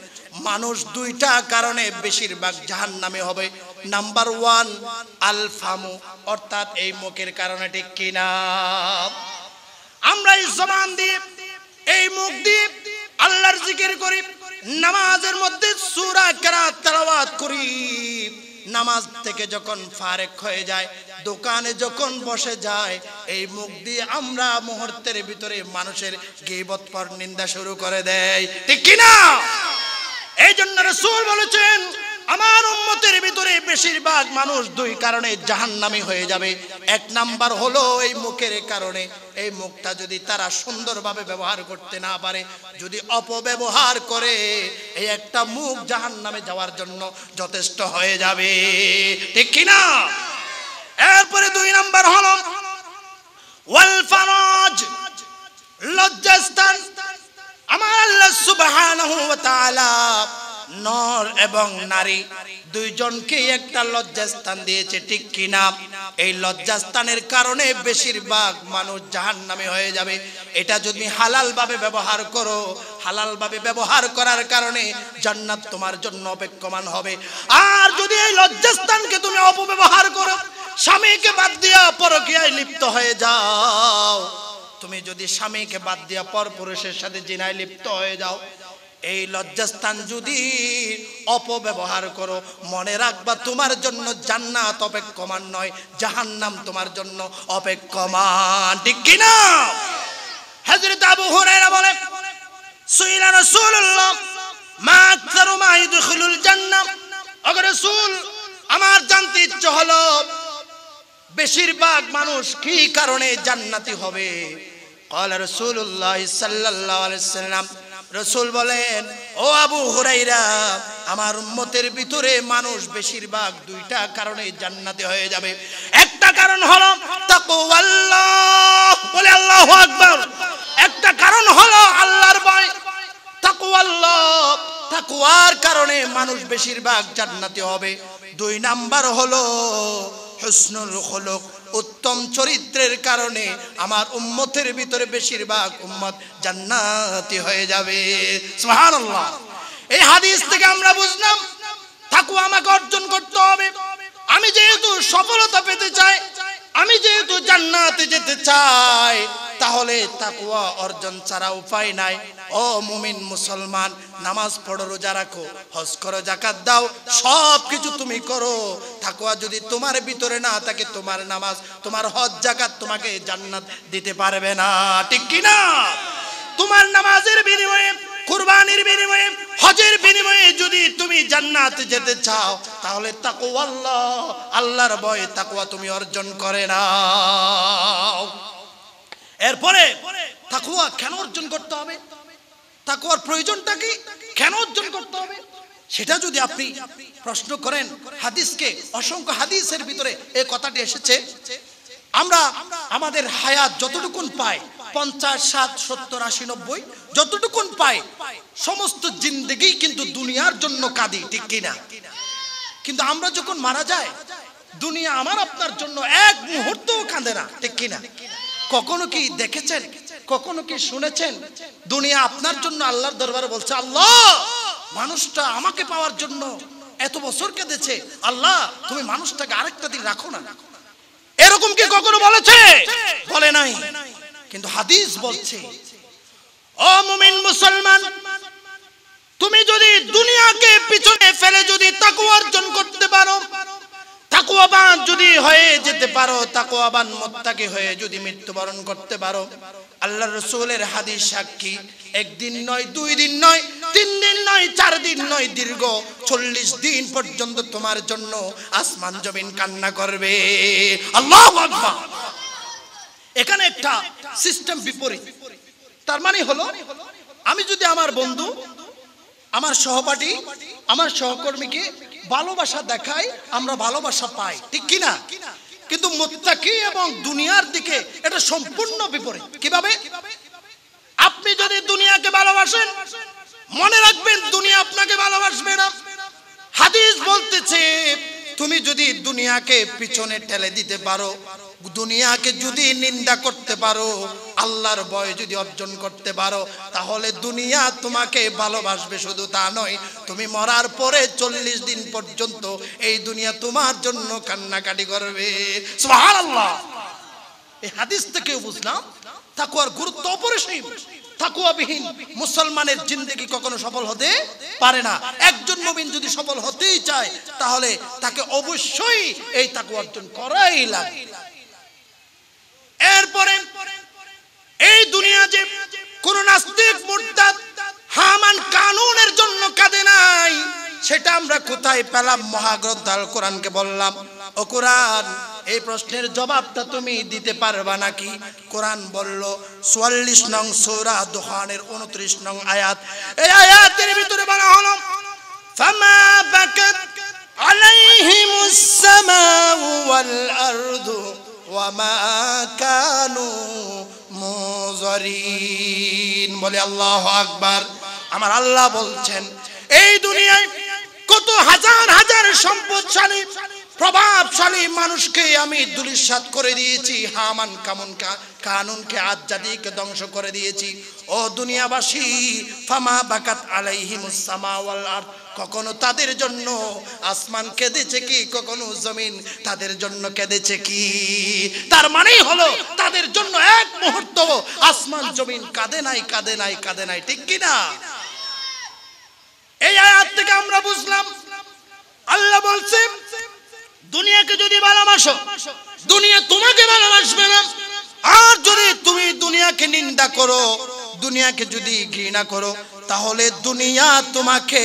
মানুষ দুইটা কারণে বেশিরভাগ জাহান্নামে হবে। নাম্বার 1 আল ফামু, অর্থাৎ এই মুখের কারণে। ঠিক কিনা? আমরা এই জবান দিয়ে, এই মুখ দিয়ে আল্লাহর জিকির করি, নামাজের মধ্যে সূরা কেরাত তেলাওয়াত করি, নামাজ থেকে যখন ফারেক হয়ে যায়, দোকানে যখন বসে যায়, এই মুখ দিয়ে আমরা মুহূর্তের ভিতরে মানুষের গীবত পর নিন্দা শুরু করে দেয়। ঠিক কি না? এই জন্য রাসূল বলেছেন, আমার উম্মতের ভিতরে বেশিরভাগ মানুষ দুই কারণে জাহান্নামী হয়ে যাবে। এক নাম্বার হলো এই মুখের কারণে। এই মুখটা যদি তারা সুন্দরভাবে ব্যবহার করতে না পারে, যদি অপব্যবহার করে, এই একটা মুখ জাহান্নামে যাওয়ার জন্য যথেষ্ট হয়ে যাবে। ঠিক কি না? এরপরে 2 নাম্বার হলো ওয়াল ফারাজ, লজ্জাস্থান। আমার আল্লাহ সুবহানাহু ওয়া তাআলা নর এবং নারী দুইজনকে একটা লজ্জাস্থান দিয়েছে। ঠিক কিনা? এই লজ্জাস্থানের কারণে বেশিরভাগ মানুষ জাহান্নামী হয়ে যাবে। এটা যদি হালাল ভাবে ব্যবহার করো, হালাল ভাবে ব্যবহার করার কারণে জান্নাত তোমার জন্য অপেক্ষমান হবে। আর যদি এই লজ্জাস্থানকে তুমি অপব্যবহার করো, স্বামীকে বাদ দিয়া পরকীয়ায় লিপ্ত হয়ে যাও, তুমি যদি স্বামীকে বাদ দিয়া পরপুরুষের সাথে জিনায় লিপ্ত হয়ে যাও, এই লজ্জাস্থান যদি অপব্যবহার করো, মনে রাখবা তোমার জন্য জান্নাত অপেক্ষমান নয়, জাহান্নাম তোমার জন্য অপেক্ষমান। ঠিক কি না? হযরত আবু হুরায়রা বলেন, সুইলা রাসূলুল্লাহ মা আকসারু মা ইদখুলুল জান্নাহ, ওগো রাসূল, আমার জানতে ইচ্ছে হলো বেশিরভাগ মানুষ কি কারণে জান্নাতি হবে? ক্বালা রাসূলুল্লাহ সাল্লাল্লাহু আলাইহি ওয়াসাল্লাম, রাসূল বলেন, ও আবু হুরায়রা, আমার উম্মতের ভিতরে মানুষ বেশিরভাগ দুইটা কারণে জান্নাতি হয়ে যাবে। একটা কারণ হলো তাকওয়াল্লাহ, বলে আল্লাহু আকবার। একটা কারণ হলো আল্লাহর ভয়, তাকওয়াল্লাহ, তাকওয়ার কারণে মানুষ বেশিরভাগ জান্নাতি হবে। 2 নাম্বার হলো হুসনুল খুলুক, উত্তম চরিত্রের কারণে আমার উম্মতের ভিতরে বেশিরভাগ উম্মত জান্নাতি হয়ে যাবে। সুবহানাল্লাহ। এই হাদিস থেকে আমরা বুঝলাম তাকওয়া আমাকে অর্জন করতে হবে। আমি যেহেতু সফলতা পেতে চাই, আমি যেহেতু জান্নাতে যেতে চাই, তাহলে তাকওয়া অর্জন ছাড়া উপায় নাই। ও মুমিন মুসলমান, নামাজ পড়ো, রোজা রাখো, হজ করো, যাকাত দাও, সব কিছু তুমি করো, তাকওয়া যদি তোমার ভিতরে না থাকে, তোমার নামাজ, তোমার হজ, যাকাত তোমাকে জান্নাত দিতে পারবে না। ঠিক কি না? তোমার নামাজের বিনিময়ে, কুরবানির বিনিময়ে, হজের বিনিময়ে যদি তুমি জান্নাতে যেতে চাও, তাহলে তাকওয়াল্লাহ, আল্লাহর ভয়, তাকওয়া তুমি অর্জন করে নাও। এরপরে তাকওয়া কেন অর্জন করতে হবে? তাকওয়ার প্রয়োজনটা কি? কেন অর্জন করতে হবে? সেটা যদি আপনি প্রশ্ন করেন হাদিসকে, অসংখ্য হাদিসের ভিতরে এই কথাটি এসেছে। আমরা আমাদের হায়াত যতটুকুন পাই 50, 60, 70, 80, 90 যতটুকুন পাই সমস্ত জিন্দেগি কিন্তু দুনিয়ার জন্য কাঁদি, ঠিক কিনা? কিন্তু আমরা যখন মারা যাই দুনিয়া আমার আপনার জন্য এক মুহূর্তও কাঁদে না, ঠিক কিনা? কখনো কি দেখেছেন, কখনো কি শুনেছেন দুনিয়া আপনার জন্য আল্লাহর দরবারে বলছে আল্লাহ মানুষটা আমাকে পাওয়ার জন্য এত বছর কেঁদেছে, আল্লাহ তুমি মানুষটাকে আরেকটা দিন রাখো না? এরকম কি কখনো বলেছে? বলে নাই। কিন্তু হাদিস বলছে ও মুমিন মুসলমান, তুমি যদি দুনিয়াকে পিছনে ফেলে যদি তাকওয়া অর্জন করতে পারো, তাকওয়াবান যদি হয়ে যেতে পারো, তাকওয়াবান মুত্তাকি হয়ে যদি মৃত্যুবরণ করতে পারো, আল্লাহর রাসূলের হাদিস সাক্ষী, একদিন নয়, 2 দিন নয়, 3 দিন নয়, 4 দিন নয়, দীর্ঘ 40 দিন পর্যন্ত তোমার জন্য আসমান জমিন কান্না করবে। আল্লাহু আকবার। এখানে একটা সিস্টেম বিপরীত। তার মানে হলো আমি যদি আমার বন্ধু, আমার সহপাঠী, আমার সহকর্মীকে ভালোবাসা দেখাই, আমরা ভালোবাসা পাই, ঠিক কিনা? কিন্তু মুত্তাকি এবং দুনিয়ার দিকে এটা সম্পূর্ণ বিপরীত। কিভাবে? আপনি যদি দুনিয়াকে ভালোবাসেন, মনে রাখবেন দুনিয়া আপনাকে ভালোবাসবে না। হাদিস বলতেছে তুমি যদি দুনিয়াকে পিছনে ঠেলে দিতে পারো, দুনিয়াকে যদি নিন্দা করতে পারো, আল্লাহর ভয় যদি অর্জন করতে পারো, তাহলে দুনিয়া তোমাকে ভালোবাসবে। শুধু তা নয়, তুমি মরার পরে 40 দিন পর্যন্ত এই দুনিয়া তোমার জন্য কান্নাকাটি করবে। সুবহানাল্লাহ। এই হাদিস থেকে বুঝলাম তাকওয়ার গুরুত্ব অপরিসীম। তাকওয়াবিহীন মুসলমানের জিন্দেগি কখনো সফল হতে পারে না। একজন মুমিন যদি সফল হতেই চায় তাহলে তাকে অবশ্যই এই তাকওয়া অর্জন করাই লাগে। এরপরে এই দুনিয়া যে কোন নাস্তিক মুরতাদ হামান কানুনের জন্য কাঁদে নাই, সেটা আমরা কোথায় পেলাম? মহাগ্রন্থ আল কোরআনকে বললাম ও কোরআন এই প্রশ্নের জবাবটা তুমি দিতে পারবা নাকি? কোরআন বলল 44 নং সূরা দুখানের 29 নং আয়াত, এই আয়াতের ভিতরে বলা হলো ফামা বাকাত আলাইহিমুস সামাউ ওয়াল আরদু ওয়ামা কানু মুযরিন। বলে আল্লাহু আকবার। আমার আল্লাহ বলছেন এই দুনিয়ায় কত হাজার হাজার সম্পদশালী প্রভাবশালী মানুষকে আমি ধূলিসাৎ করে দিয়েছি, হামান কানুনকে আজাদিকে ধ্বংস করে দিয়েছি। ও দুনিয়াবাসী, ফামা বাকাত আলাইহিমুস সামা ওয়াল আরদ, কখনো তাদের জন্য আসমান কেঁদেছে কি? কখনো জমিন তাদের জন্য কেঁদেছে কি? তার মানেই হলো তাদের জন্য এক মুহূর্ত আসমান জমিন কাঁদে নাই, কাঁদে নাই, কাঁদে নাই, ঠিক কিনা? এই আয়াত থেকে আমরা বুঝলাম আল্লাহ বলছে দুনিয়াকে যদি ভালোবাসো, দুনিয়া তোমাকে ভালোবাসবে না। আর যদি তুমি দুনিয়াকে নিন্দা করো, দুনিয়াকে যদি ঘৃণা করো, তাহলে দুনিয়া তোমাকে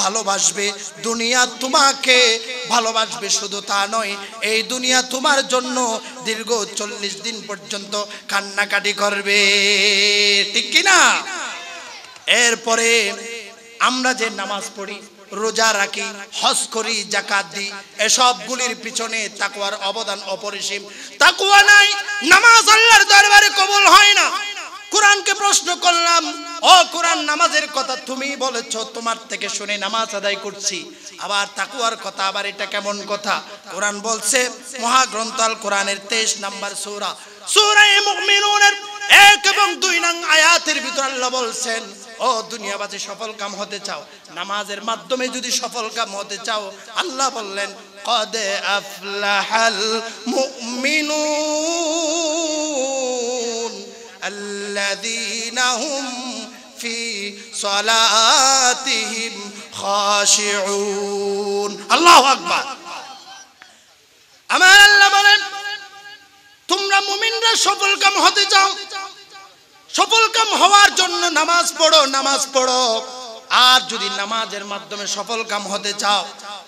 ভালোবাসবে। দুনিয়া তোমাকে ভালোবাসবে শুধু তা নয়, এই দুনিয়া তোমার জন্য দীর্ঘ 40 দিন পর্যন্ত কান্নাকাটি করবে, ঠিক কিনা? এরপরে আমরা যে নামাজ পড়ি, রোজা রাখি, হজ করি, যাকাত দিই, এসবগুলির পিছনে তাকওয়ার অবদান অপরিসীম। তাকওয়া নাই, নামাজ আল্লাহর দরবারে কবুল হয় না। কোরআনকে প্রশ্ন করলাম, ও কোরআন নামাজের কথা তুমি বলেছো, তোমার থেকে শুনে নামাজ আদায় করছি, আবার তাকওয়ার কথা, আবার এটা কেমন কথা? কোরআন বলছে মহাগ্রন্থ আল কোরআনের 23 নম্বর সূরা, সূরা মুমিনুনের 1 এবং 2 নং আয়াতের ভিতর আল্লাহ বলছেন ও দুনিয়াবাসী সফল কাম হতে চাও, নামাজের মাধ্যমে যদি সফল কাম হতে চাও, আল্লাহ বললেন কদ আফলাহাল মুমিনুন আল্লাযীনা হুম ফি সালাতিহিম খাশিউন। আল্লাহু আকবার। আমার আল্লাহ বলেন তোমরা মুমিনরা সফল কাম হতে চাও, সফল কাম হওয়ার জন্য নামাজ পড়ো, নামাজ পড়ো। আর যদি নামাজের মাধ্যমে সফল কাম হতে চাও,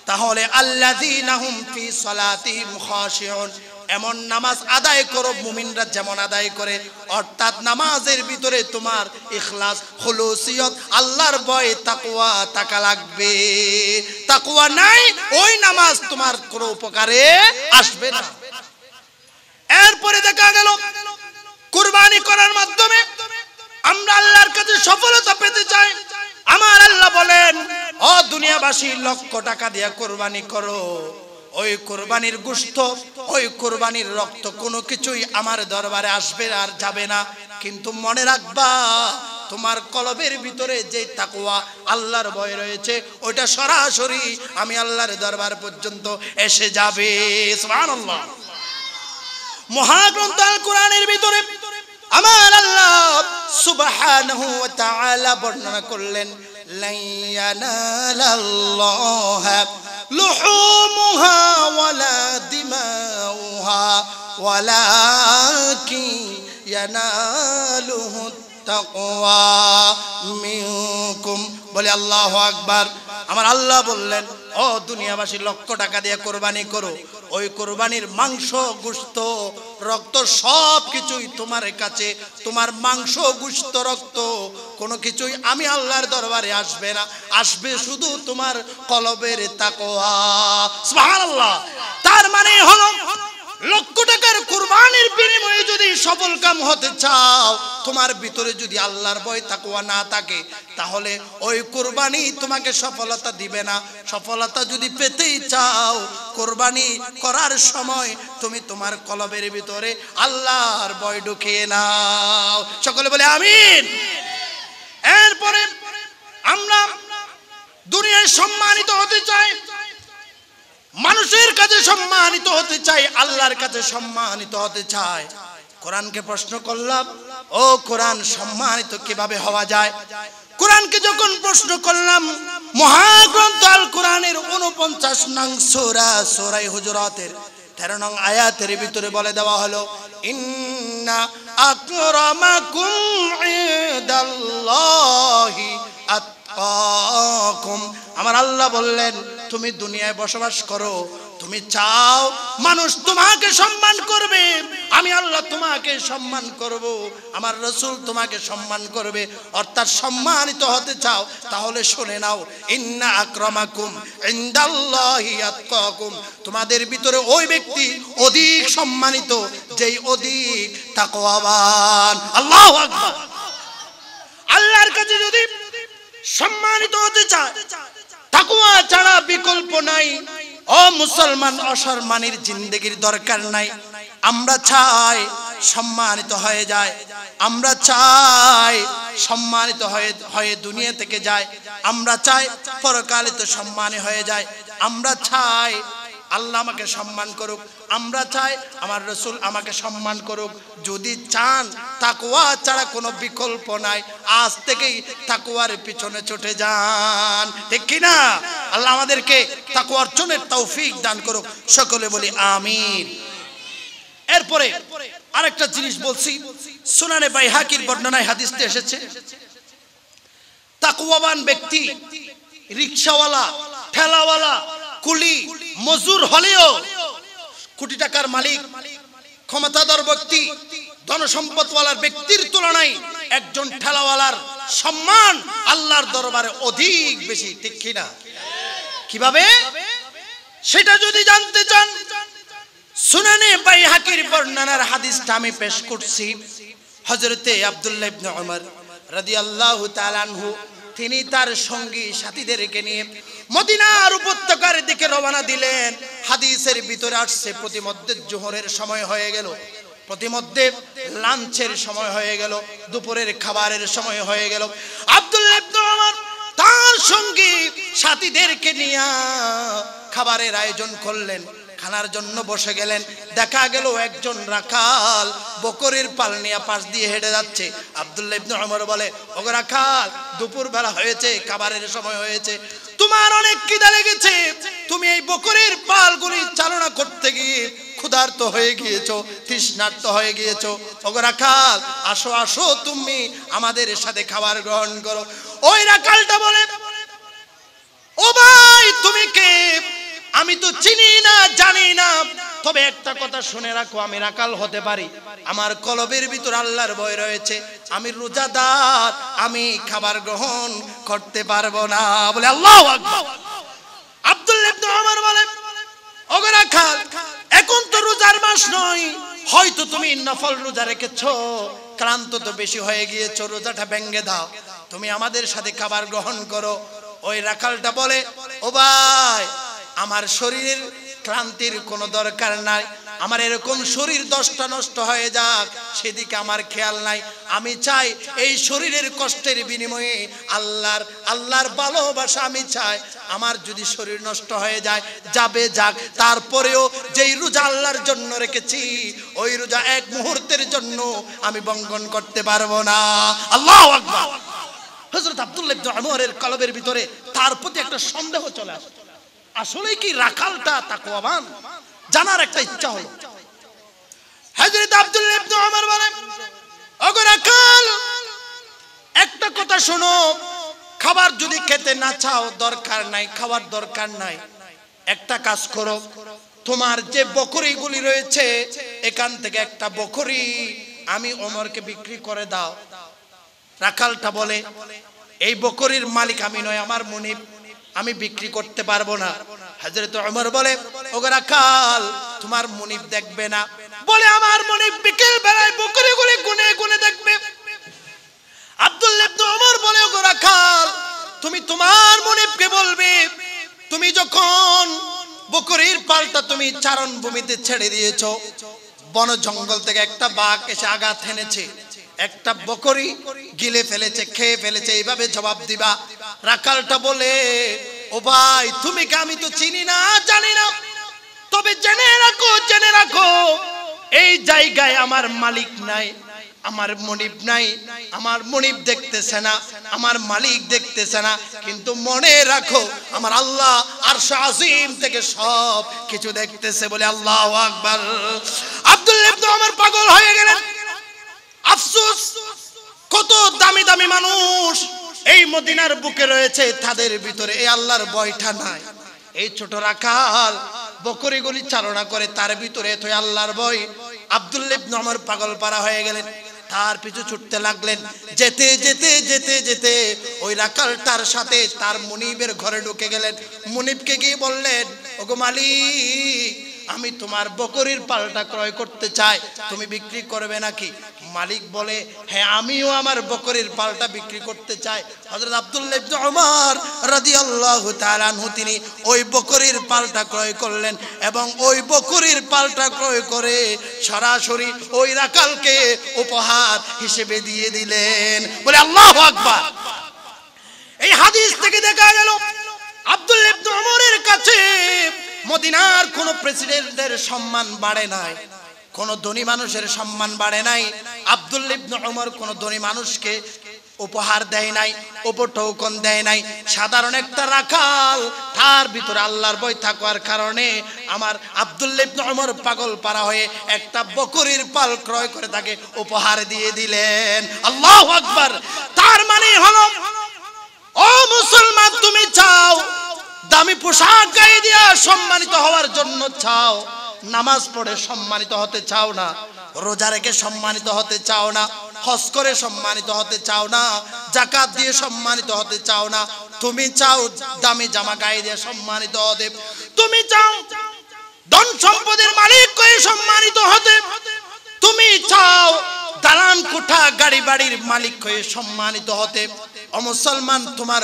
তাহলে আল্লাযীনা হুম ফি সালাতিহিম খাশিউন, এমন নামাজ আদায় করো মুমিনরা যেমন আদায় করে, অর্থাৎ নামাজের ভিতরে তোমার ইখলাস, খুলুসিয়ত, আল্লাহর ভয়, তাকওয়া থাকা লাগবে। তাকওয়া নাই, ওই নামাজ তোমার কোনো উপকারে আসবে না। এরপরে দেখা গেল কুরবানি করার মাধ্যমে আমরা আল্লাহর কাছে সফলতা পেতে চাই। আমার আল্লাহ বলেন, ও দুনিয়াবাসী, লক্ষ টাকা দিয়ে কুরবানি করো। ওই কুরবানির গোশত, ওই কুরবানির রক্ত কোনো কিছুই আমার দরবারে আসবে আর যাবে না। কিন্তু মনে রাখবা, তোমার কলবের ভিতরে যে তাকওয়া, আল্লাহর ভয় রয়েছে, ওইটা সরাসরি আমি আল্লাহর দরবার পর্যন্ত এসে যাবে। সুবহানাল্লাহ। মহাগ্রন্থ আল কোরআনের ভিতরে আমার আল্লাহ সুবহানাহু ওয়া তাআলা বর্ণনা করলেন, লা ইয়ানালাল্লাহা লুহুমুহা ওয়ালা দিমাউহা ওয়ালাকিন ইয়ানালুহু তাকওয়া মিনকুম। বলে আল্লাহু আকবার। আমার আল্লাহ বললেন, ও দুনিয়াবাসী, লক্ষ টাকা দিয়ে কোরবানি করো। ওই কোরবানির মাংস, গোশত, রক্ত সব কিছুই তোমার কাছে, তোমার মাংস, গোশত, রক্ত কোনো কিছুই আমি আল্লাহর দরবারে আসবে না। আসবে শুধু তোমার কলবের তাকওয়া। সুবহানাল্লাহ। তার মানে হলো, লক্ষ টাকার কুরবানির বিনিময়ে যদি সফল কাম হতে চাও, তোমার ভিতরে যদি আল্লাহর ভয়, তাকওয়া না থাকে, তাহলে ওই কুরবানি তোমাকে সফলতা দিবে না। সফলতা যদি পেতেই চাও, কুরবানি করার সময় তুমি তোমার কলবের ভিতরে আল্লাহর ভয় ঢুকিয়ে নাও। সকলে বলে আমিন। এরপরে আমরা দুনিয়ায় সম্মানিত হতে চাই, মানুষের কাছে সম্মানিত হতে চাই, আল্লাহর কাছে সম্মানিত হতে চাই। কোরআনকে প্রশ্ন করলাম, ও কোরআন, সম্মানিত কিভাবে হওয়া যায়? কোরআনকে যখন প্রশ্ন করলাম, মহাগ্রন্থ আল কোরআনের 49 নং সূরা, সূরা হুজুরাতের 13 নং আয়াতের ভিতরে বলে দেওয়া হলো, ইন্না আকরামাকুম ইনদাল্লাহি আতকাকুম। আমার আল্লাহ বললেন, তুমি দুনিয়ায় বসবাস করো, তুমি চাও মানুষ তোমাকে সম্মান করবে, আমি আল্লাহ তোমাকে সম্মান করব, আমার রাসূল তোমাকে সম্মান করবে, অর্থাৎ সম্মানিত হতে চাও, তাহলে শুনে নাও, ইন্না আকরামাকুম ইনদাল্লাহি আতকাকুম। তোমাদের ভিতরে ওই ব্যক্তি অধিক সম্মানিত, যেই অধিক তাকওয়াবান। আল্লাহু আকবার। আল্লাহর কাছে যদি সম্মানিত হতে চায়, তাকওয়া ছাড়া বিকল্প নাই। ও মুসলমান, অসম্মানের জিন্দেগির দরকার নাই। আমরা চাই সম্মানিত হয়ে যায়, আমরা চাই সম্মানিত হয়ে দুনিয়া থেকে যায়, আমরা চাই পরকালে তো সম্মানী হয়ে যায়, আমরা চাই আল্লাহ আমাকে সম্মান করুক, আমরা চাই আমার রাসূল আমাকে সম্মান করুক। যদি চান, তাকওয়া ছাড়া কোনো বিকল্প নাই। আজ থেকেই তাকওয়ার পিছনে ছুটে যান, ঠিক কি না? আল্লাহ আমাদেরকে তাকওয়া অর্জনের তৌফিক দান করুক। সকলে বলি আমিন। এরপরে আরেকটা জিনিস বলছি, সুনানে বাইহাকির বর্ণনায় হাদিসে এসেছে, তাকওয়াবান ব্যক্তি রিকশাওয়ালা, ঠেলাওয়ালা, কুলি, মজুর হলেও, কোটি টাকার মালিক, ক্ষমতাধর ব্যক্তি, ধনসম্পদওয়ালার ব্যক্তির তুলনায় একজন ঠেলাওয়ালার সম্মান আল্লাহর দরবারে অধিক বেশি, ঠিক কিনা? কিভাবে সেটা যদি জানতে চান, সুনানে বাইহাকির বর্ণনার হাদিসটা আমি পেশ করছি। হযরতে আব্দুল্লাহ ইবনে উমর রাদিয়াল্লাহু তাআলা আনহু, তিনি তার সঙ্গী সাথীদেরকে নিয়ে মদিনার উপত্যকার দিকে রওনা দিলেন। হাদিসের ভিতরে আসছে, প্রতিমধ্যে জোহরের সময় হয়ে গেল, প্রতিমধ্যে লাঞ্চের সময় হয়ে গেল, দুপুরের খাবারের সময় হয়ে গেল। আব্দুল্লাহ ইবনে উমর তার সঙ্গী সাথীদেরকে নিয়ে খাবারের আয়োজন করলেন, খানার জন্য বসে গেলেন। দেখা গেল একজন রাখাল বকরির পাল নিয়ে পাশ দিয়ে হেঁটে যাচ্ছে। আব্দুল্লাহ ইবনে উমর বলে, ওগো রাখাল, দুপুর বেলা হয়েছে, খাবারের সময় হয়েছে, তোমার অনেক খিদা লেগেছে, তুমি এই বকরির পালগুলি চালনা করতে গিয়ে ক্ষুধার্ত হয়ে গিয়েছো, তৃষ্ণার্ত হয়ে গিয়েছো। ওগো রাখাল, আসো আসো, তুমি আমাদের সাথে খাবার গ্রহণ করো। ওই রাখালটা বলে, ও ভাই, তুমি কে? আমি তো চিনি না, জানি না, তবে একটা কথা শুনে রাখো, আমি রাকাল হতে পারি, আমার কলবের ভিতর আল্লাহর ভয় রয়েছে, আমি রোজাদার, আমি খাবার গ্রহণ করতে পারবো না। বলে আল্লাহু আকবার। আব্দুল্লাহ ইবনে ওমর বলে, ওগো রাখাল, এখন তো রোজার মাস নয়, হয়তো তুমি নফল রোজা রেখেছো, ক্লান্ত তো বেশি হয়ে গিয়েছো, রোজাটা ভেঙে দাও, তুমি আমাদের সাথে খাবার গ্রহণ করো। ওই রাখালটা বলে, ও ভাই, আমার শরীরের ক্লান্তির কোনো দরকার নাই, আমার এরকম শরীর 10টা নষ্ট হয়ে যাক সেদিকে আমার খেয়াল নাই, আমি চাই এই শরীরের কষ্টের বিনিময়ে আল্লাহর ভালোবাসা আমি চাই, আমার যদি শরীর নষ্ট হয়ে যায় যাবে যাক, তারপরেও যেই রোজা আল্লাহর জন্য রেখেছি ওই রোজা এক মুহূর্তের জন্য আমি ভঙ্গন করতে পারবো না। আল্লাহু আকবার। হযরত আব্দুল্লাহ ইবনে ওমরের কলবের ভিতরে তার প্রতি একটা সন্দেহ চলে আসে, আসলে কি রাখালটা তাকওয়াবান, জানার একটা ইচ্ছা হলো। হযরত আব্দুল্লাহ ইবনে ওমর বলেন, ওগো রাখাল, একটা কথা শোনো, খাবার যদি খেতে না চাও দরকার নাই, খাবার দরকার নাই, একটা কাজ করো, তোমার যে বকরিগুলি রয়েছে এখান থেকে একটা বকরি আমি ওমরকে বিক্রি করে দাও। রাখালটা বলে, এই বকরির মালিক আমি নয়, আমার মুনিব, আমি বিক্রি করতে পারবো না। হযরত ওমর বলে, ওগো রাখাল, তোমার মুনিব দেখবে না? বলে, আমার মুনিব বিকেল বেলায় বকরিগুলি গুনে গুনে দেখবে। আব্দুল্লাহ ইবনে ওমর বলে, ওগো রাখাল, তুমি তোমার মুনিবকে বলবে, তুমি যখন বকরির পালটা তুমি চারণ ভূমিতে ছেড়ে দিয়েছো, বন জঙ্গল থেকে একটা বাঘ এসে আঘাত এনেছে, একটা বকরি গিলে ফেলেছে, খেয়ে ফেলেছে, এইভাবে জবাব দিবা। রাখালটা বলে, ও ভাই, তুমি কি, আমি তো চিনি না, জানি না, তবে জেনে রাখো এই জায়গায় আমার মালিক নাই, আমার মুনিব নাই, আমার মুনিব দেখতেছে না, আমার মালিক দেখতেছে না, কিন্তু মনে রাখো আমার আল্লাহ আরশ আজিম থেকে সব কিছু দেখতেছে। বলে আল্লাহু আকবার। আব্দুল্লাহ ইবনে ওমর পাগল হয়ে গেলেন। আফসোস, কত দামি দামি মানুষ এই মদিনার বুকে রয়েছে, তাদের ভিতরে এই আল্লাহর ভয়টা নাই। এই ছোট রাখাল বকরিগুলি চালনা করে, তার ভিতরে তো আল্লাহর ভয়। আব্দুল্লাহ ইবনে ওমর পাগল পারা হয়ে গেলেন, তার পিছু ছুটতে লাগলেন। যেতে যেতে যেতে যেতে ওই রাখালটার সাথে তার মুনিবের ঘরে ঢুকে গেলেন। মুনিবকে গিয়ে বললেন, ওগো মালিক, আমি তোমার বকরির পালটা ক্রয় করতে চাই, তুমি বিক্রি করবে নাকি? মালিক বলে, হ্যাঁ, আমিও আমার বকরির পালটা বিক্রি করতে চাই। হযরত আব্দুল্লাহ ইবনে ওমর রাদিয়াল্লাহু তাআলা আনহু তিনি ওই বকরির পালটা ক্রয় করলেন এবং ওই বকরির পালটা ক্রয় করে সরাসরি ওই রাখালকে উপহার হিসেবে দিয়ে দিলেন। বলে আল্লাহু আকবার। এই হাদিস থেকে দেখা গেল আব্দুল্লাহ ইবনে ওমরের কাছে মদিনার কোন প্রেসিডেন্টের সম্মান বাড়ে নাই, কোন ধনী মানুষের সম্মান বাড়ে নাই। আব্দুল্লাহ ইবনে ওমর কোন ধনী মানুষকে উপহার দেয় নাই, উপটোকন দেয় নাই। সাধারণ একটা রাখাল, তার ভিতরে আল্লাহর ভয় থাকার কারণে আমার আব্দুল্লাহ ইবনে ওমর পাগল পারা হয়ে একটা বকরির পাল ক্রয় করে তাকে উপহার দিয়ে দিলেন। আল্লাহু আকবার। তার মানে হলো, ও মুসলমান, তুমি চাও দামি পোশাক গায়ে দিয়া সম্মানিত হওয়ার জন্য চাও, নামাজ পড়ে সম্মানিত হতে চাও না, রোজা রেখে সম্মানিত হতে চাও না, হজ করে সম্মানিত হতে চাও না, যাকাত দিয়ে সম্মানিত হতে চাও না, তুমি চাও দামি জামা গায়ে দিয়ে সম্মানিত হতে, তুমি চাও ধন সম্পদের মালিক হয়ে সম্মানিত হতে, তুমি চাও দালান কোঠা গাড়ি বাড়ির মালিক হয়ে সম্মানিত হতে। ও মুসলমান, তোমার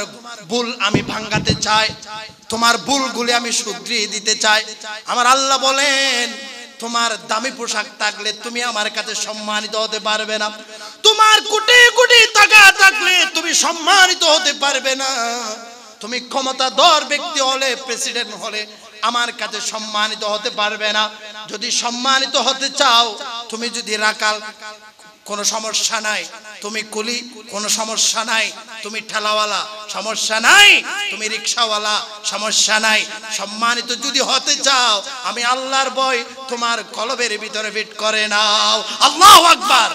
ভুল আমি ভাঙাতে চাই, তোমার ভুলগুলি আমি শুধরিয়ে দিতে চাই। আমার আল্লাহ বলেন, তোমার দামি পোশাক থাকলে তুমি আমার কাছে সম্মানিত হতে পারবে না, তোমার কোটি কোটি টাকা থাকলে তুমি সম্মানিত হতে পারবে না, তুমি ক্ষমতাধর ব্যক্তি হলে, প্রেসিডেন্ট হলে আমার কাছে সম্মানিত হতে পারবে না। যদি সম্মানিত হতে চাও, তুমি যদি রাখাল, কোনো সমস্যা নাই, তুমি কুলি, কোনো সমস্যা নাই, তুমি ঠেলাওয়ালা, সমস্যা নাই, তুমি রিকশাওয়ালা, সমস্যা নাই, সম্মানিত যদি হতে চাও, আমি আল্লাহর ভয় তোমার কলবের ভিতরে ফিট করে নাও। আল্লাহু আকবার।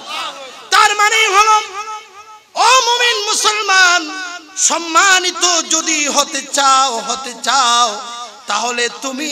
তার মানে হলো, ও মুমিন মুসলমান, সম্মানিত যদি হতে চাও, তাহলে তুমি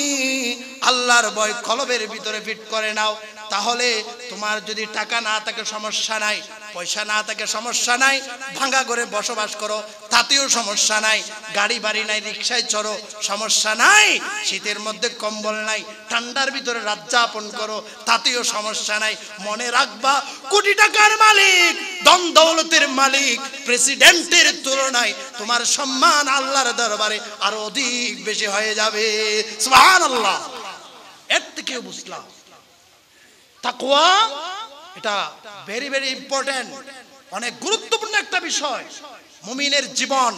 আল্লাহর ভয় কলবের ভিতরে ফিট করে নাও। তাহলে তোমার যদি টাকা না থাকে সমস্যা নাই, পয়সা না থাকে সমস্যা নাই, ভাঙা ঘরে বসবাস করো তাতেও সমস্যা নাই, গাড়ি বাড়ি নাই রিকশায় চড়ো সমস্যা নাই, শীতের মধ্যে কম্বল নাই ঠান্ডার ভিতরে রাত যাপন করো তাতেও সমস্যা নাই। মনে রাখবা কোটি টাকার মালিক, ধন দৌলতের মালিক, প্রেসিডেন্টের তুলনায় তোমার সম্মান আল্লাহর দরবারে আরো অধিক বেশি হয়ে যাবে। সুবহানাল্লাহ। এর থেকেও বুঝলাম তাকওয়া এটা ভেরি ভেরি ইম্পর্টেন্ট, অনেক গুরুত্বপূর্ণ একটা বিষয়। মুমিনের জীবন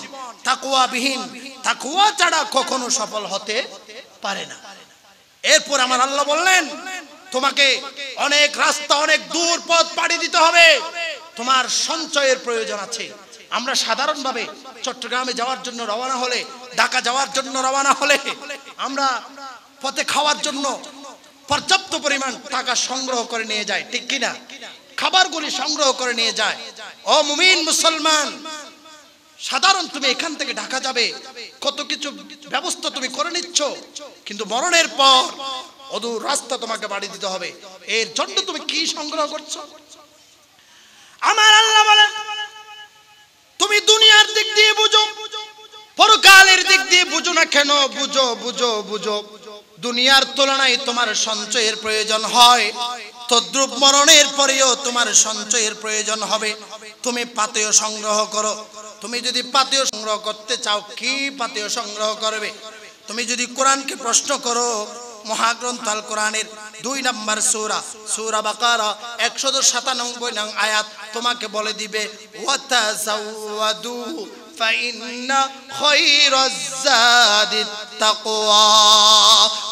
তাকওয়াবিহীন, তাকওয়া ছাড়া কখনো সফল হতে পারে না। এরপর আমার আল্লাহ বললেন তোমাকে অনেক রাস্তা, অনেক দূর পথ পাড়ি দিতে হবে, তোমার সঞ্চয়ের প্রয়োজন আছে। আমরা সাধারণভাবে চট্টগ্রামে যাওয়ার জন্য রওনা হলে, ঢাকা যাওয়ার জন্য রওনা হলে আমরা পথে খাওয়ার জন্য পর্যাপ্ত পরিমাণ টাকা সংগ্রহ করে নিয়ে যায়, ঠিক কিনা? খাবারগুলি সংগ্রহ করে নিয়ে যায়। ও মুমিন মুসলমান, সাধারণ তুমি এখান থেকে ঢাকা যাবে, কত কিছু ব্যবস্থা তুমি করে নিচ্ছ, কিন্তু মরণের পর অদূর রাস্তা তোমাকে বাড়ি দিতে হবে। এর জন্য তুমি কি সংগ্রহ করছো? আমার আল্লাহ বলেন তুমি দুনিয়ার দিক দিয়ে বুঝো, পরকালের দিক দিয়ে বুঝো না কেন, বুঝো বুঝো বুঝো। দুনিয়ার তুলনায় তোমার সঞ্চয়ের প্রয়োজন হয়, তদ্রূপ মরণের পরেও তোমার সঞ্চয়ের প্রয়োজন হবে। তুমি পাথেয় সংগ্রহ করো। তুমি যদি পাথেয় সংগ্রহ করতে চাও, কি পাথেয় সংগ্রহ করবে? তুমি যদি কোরআনকে প্রশ্ন করো, মহাগ্রন্থ আল কোরআনের 2 নম্বর সূরা, সূরা বাকারা 197 নং আয়াত তোমাকে বলে দিবে ওয়াতাযাওয়াদু ফাইন্না খায়রাজ যাদিত তাকওয়া।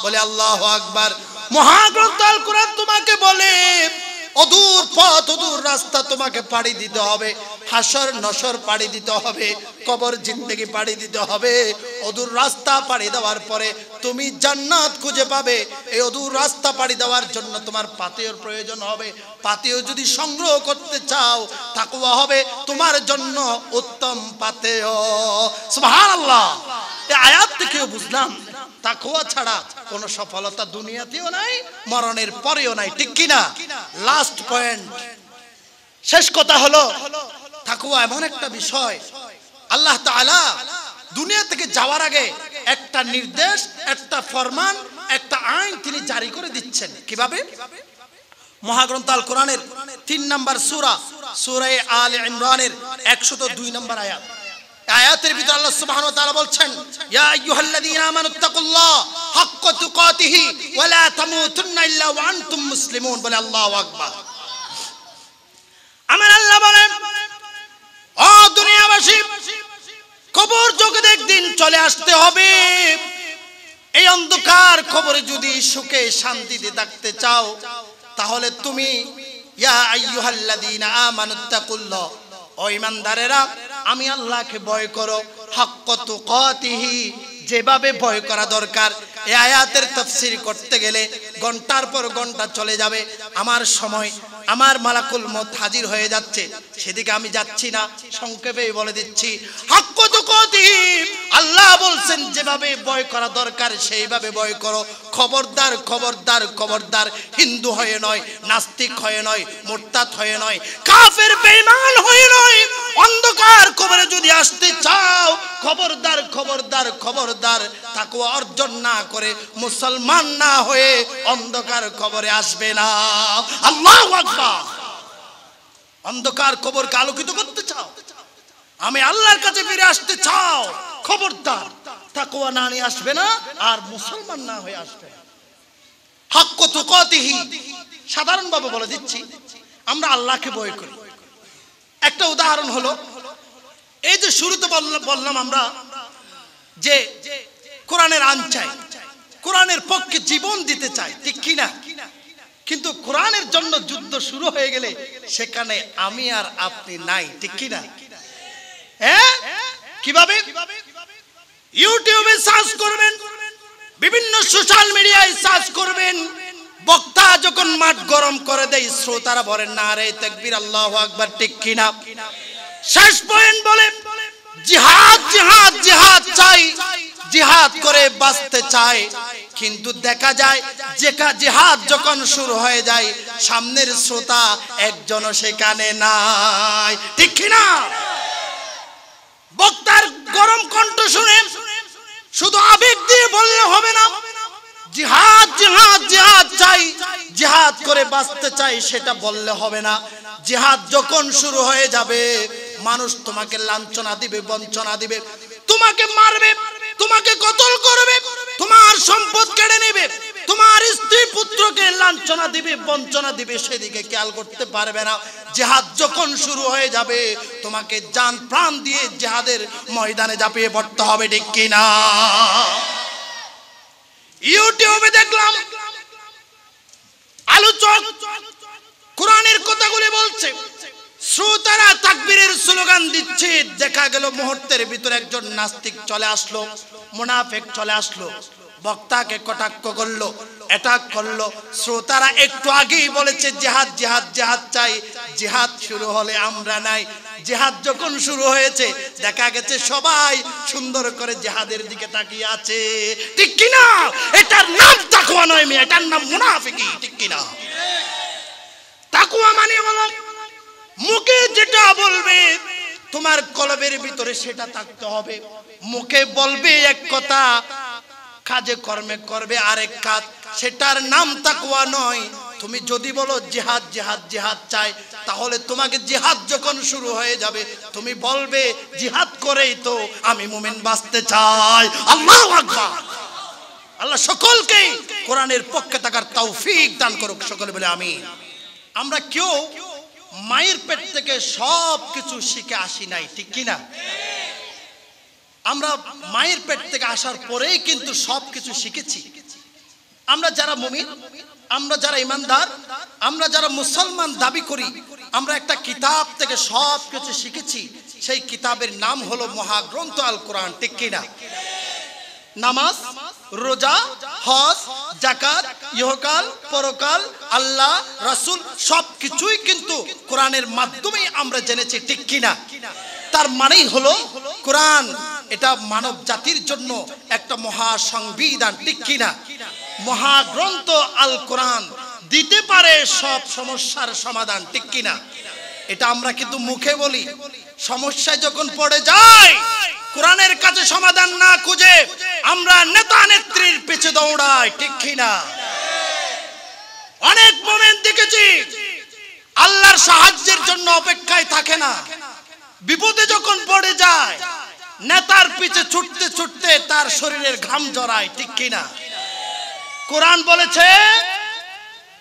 বলে আল্লাহু আকবার। মহাগ্রন্থ আল কোরআন তোমাকে বলে অদূর পথ, অদূর রাস্তা তোমাকে পাড়ি দিতে হবে, হাসর নসর পাড়ি দিতে হবে, কবর জিন্দেগি পাড়ি দিতে হবে। অদূর রাস্তা পাড়ি দেওয়ার পরে তুমি জান্নাত খুঁজে পাবে। এই অদূর রাস্তা পাড়ি দেওয়ার জন্য তোমার পাথেয়র প্রয়োজন হবে। পাথেয় যদি সংগ্রহ করতে চাও, তাকওয়া হবে তোমার জন্য উত্তম পাথেয়। সুবহানাল্লাহ। এই আয়াত থেকে বুঝলাম তাকওয়া ছাড়া কোনো সফলতা দুনিয়াতেও নাই, মরণের পরেও নাই, ঠিক কিনা? লাস্ট পয়েন্ট, শেষ কথা হলো তাকওয়া এমন একটা বিষয়, আল্লাহ তাআলা দুনিয়া থেকে যাওয়ার আগে একটা নির্দেশ, একটা ফরমান, একটা আইন তিনি জারি করে দিচ্ছেন। কিভাবে? মহাগ্রন্থ আল কোরআনের 3 নম্বর সূরা, সূরা আলে ইমরানের 102 নম্বর আয়াত। আয়াতের ভিতরে আল্লাহ সুবহানাহু ওয়া তাআলা বলছেন ইয়া আইয়ুহাল্লাযীনা আমানুত্তাকুল্লাহ হাক্কা তুকাতিহি ওয়া লা তামুতুন্না ইল্লা ওয়া আনতুম মুসলিমুন। বলে আল্লাহু আকবার। আমার আল্লাহ বলেন ও দুনিয়াবাসী, কবর জগতে একদিন চলে আসতে হবে। এই অন্ধকার কবরে যদি সুখে শান্তিতে থাকতে চাও, তাহলে তুমি ইয়া আইয়ুহাল্লাযীনা আমানুত্তাকুল্লাহ, ও ঈমানদারেরা আমি আল্লাহকে ভয় করো, হাক্কা তুকাতিহি, যেভাবে ভয় করা দরকার। এই আয়াতের তাফসীর করতে গেলে ঘন্টার পর ঘন্টা চলে যাবে। আমার সময়, আমার মালাকুল মউত হাজির হয়ে যাচ্ছে, সেদিকে আমি যাচ্ছি না, সংক্ষেপেই বলে দিচ্ছি। হাক্কা তুকাতিহি, আল্লাহ বলছেন যেভাবে ভয় করা দরকার সেইভাবে ভয় করো। খবরদার খবরদার খবরদার, হিন্দু হয়ে নয়, নাস্তিক হয়ে নয়, মুরতাদ হয়ে নয়, কাফের বেঈমান হয়ে নয়। অন্ধকার কবরে যদি আসতে চাও, খবরদার খবরদার খবরদার, তাকওয়া অর্জন না করে, মুসলমান না হয়ে অন্ধকার কবরে আসবে না। আল্লাহু আকবার। অন্ধকার কবরকে আলোকিত করতে চাও, আমি আল্লাহর কাছে ফিরে আসতে চাও, খবরদার তাকওয়া না নিয়ে আসবে না, আর মুসলমান না হয়ে আসবে না। হাক্কা তুকাতিহি, সাধারণভাবে বলে দিচ্ছি, আমরা আল্লাহকে ভয় করি। একটা উদাহরণ হলো, এই যে শুরুতে বললাম আমরা যে কোরআনের আইন চাই, কোরআনের পক্ষে জীবন দিতে চাই, ঠিক কিনা? কিন্তু কোরআনের জন্য যুদ্ধ শুরু হয়ে গেলে সেখানে আমি আর আপনি নাই, ঠিক কিনা? হ্যাঁ, কিভাবে? ইউটিউবে সার্চ করবেন, বিভিন্ন সোশ্যাল মিডিয়ায় সার্চ করবেন, বক্তা যখন মাঠ গরম করে দেয়, শ্রোতারা বলেন নারে তাকবীর, আল্লাহু আকবার, ঠিক কিনা? শেষ পয়েন্ট বলে জিহাদ জিহাদ জিহাদ চাই, জিহাদ করে বাঁচতে চায়, কিন্তু দেখা যায় জিহাদ যখন শুরু হয়ে যায় সামনের শ্রোতা একজনও সেখানে নাই, ঠিক কি না? বক্তার গরম কণ্ঠ শুনে শুধু আবেগ দিয়ে বললে হবে না, জিহাদ জিহাদ জিহাদ চাই, জিহাদ করে বাঁচতে চাই সেটা বললে হবে না। জিহাদ যখন শুরু হয়ে যাবে মানুষ তোমাকে লাঞ্ছনা দিবে, বঞ্চনা দিবে, তোমাকে মারবে, তোমাকে কতল করবে, তোমার সম্পদ কেড়ে নেবে, তোমার স্ত্রী পুত্রকে লাঞ্ছনা দিবে, বঞ্চনা দিবে, সেদিকে খেয়াল করতে পারবে না। জিহাদ যখন শুরু হয়ে যাবে তোমাকে জান প্রাণ দিয়ে জিহাদের ময়দানে ঝাঁপিয়ে পড়তে হবে, ঠিক কি না? ইউটিউবে দেখলাম আলোচক কোরআনের কথাগুলি বলছে, শ্রোতারা তাকবীরের স্লোগান দিচ্ছে, দেখা গেল মুহূর্তের ভিতরে একজন নাস্তিক চলে আসলো, মুনাফিক চলে আসলো, বক্তাকে কটাক্ষ করলো, অ্যাটাক করলো। শ্রোতারা একটু আগেই বলেছে জিহাদ জিহাদ জিহাদ চাই, জিহাদ শুরু হলে আমরা নাই। জিহাদ যখন শুরু হয়েছে দেখা গেছে সবাই সুন্দর করে জিহাদের দিকে তাকিয়ে আছে, ঠিক কি না? এটার নাম তাকওয়া নয়, এটার নাম মুনাফিকি, ঠিক কি না? তাকওয়া মানে হলো মুখে যেটা বলবে তোমার কলবের ভিতরে সেটা থাকতে হবে। মুখে বলবে এক কথা, কাজে কর্মে করবে আরেক কাজ, সেটার নাম তাকওয়া নয়। তুমি যদি বলো জিহাদ জিহাদ জিহাদ চাই, তাহলে তোমাকে জিহাদ যখন শুরু হয়ে যাবে তুমি বলবে জিহাদ করেই তো আমি মুমিন বাঁচতে চাই। আল্লাহু আকবার। আল্লাহ সকলকে কোরআনের পক্ষে থাকার তৌফিক দান করুক, সকলে বলে আমিন। আমরা কেউ মায়ের পেট থেকে সব কিছু শিখে আসি নাই, ঠিক কি না? আমরা মায়ের পেট থেকে আসার পরেই কিন্তু সব কিছু শিখেছি। আমরা যারা মুমিন, আমরা যারা ইমানদার, আমরা যারা মুসলমান দাবি করি, আমরা একটা কিতাব থেকে সব কিছু শিখেছি। সেই কিতাবের নাম হলো মহাগ্রন্থ আল কোরআন, ঠিক কি না? নামাজ, রোজা, হজ, যাকাত, ইহকাল পরকাল, আল্লাহ রাসূল সবকিছুই কিন্তু কোরআনের মাধ্যমে আমরা জেনেছি, ঠিক কি না? তার মানেই হলো কোরআন এটা মানব জাতির জন্য একটা মহা সংবিধান, ঠিক কি না? মহাগ্রন্থ আল কোরআন দিতে পারে সব সমস্যার সমাধান, ঠিক কি না? এটা আমরা কিন্তু মুখে বলি, সমস্যায় যখন পড়ে যায় কোরআনের কাছে সমাধান না খুঁজে আমরা নেতা নেত্রীর পিছে দৌড়াই, ঠিক কি না? অনেক মোমেন দেখেছি আল্লাহর সাহায্যের জন্য অপেক্ষায় থাকে না, বিপদে যখন পড়ে যায় নেতার পিছে ছুটতে ছুটতে তার শরীরের ঘাম ঝরায়, ঠিক কি না? কোরআন বলেছে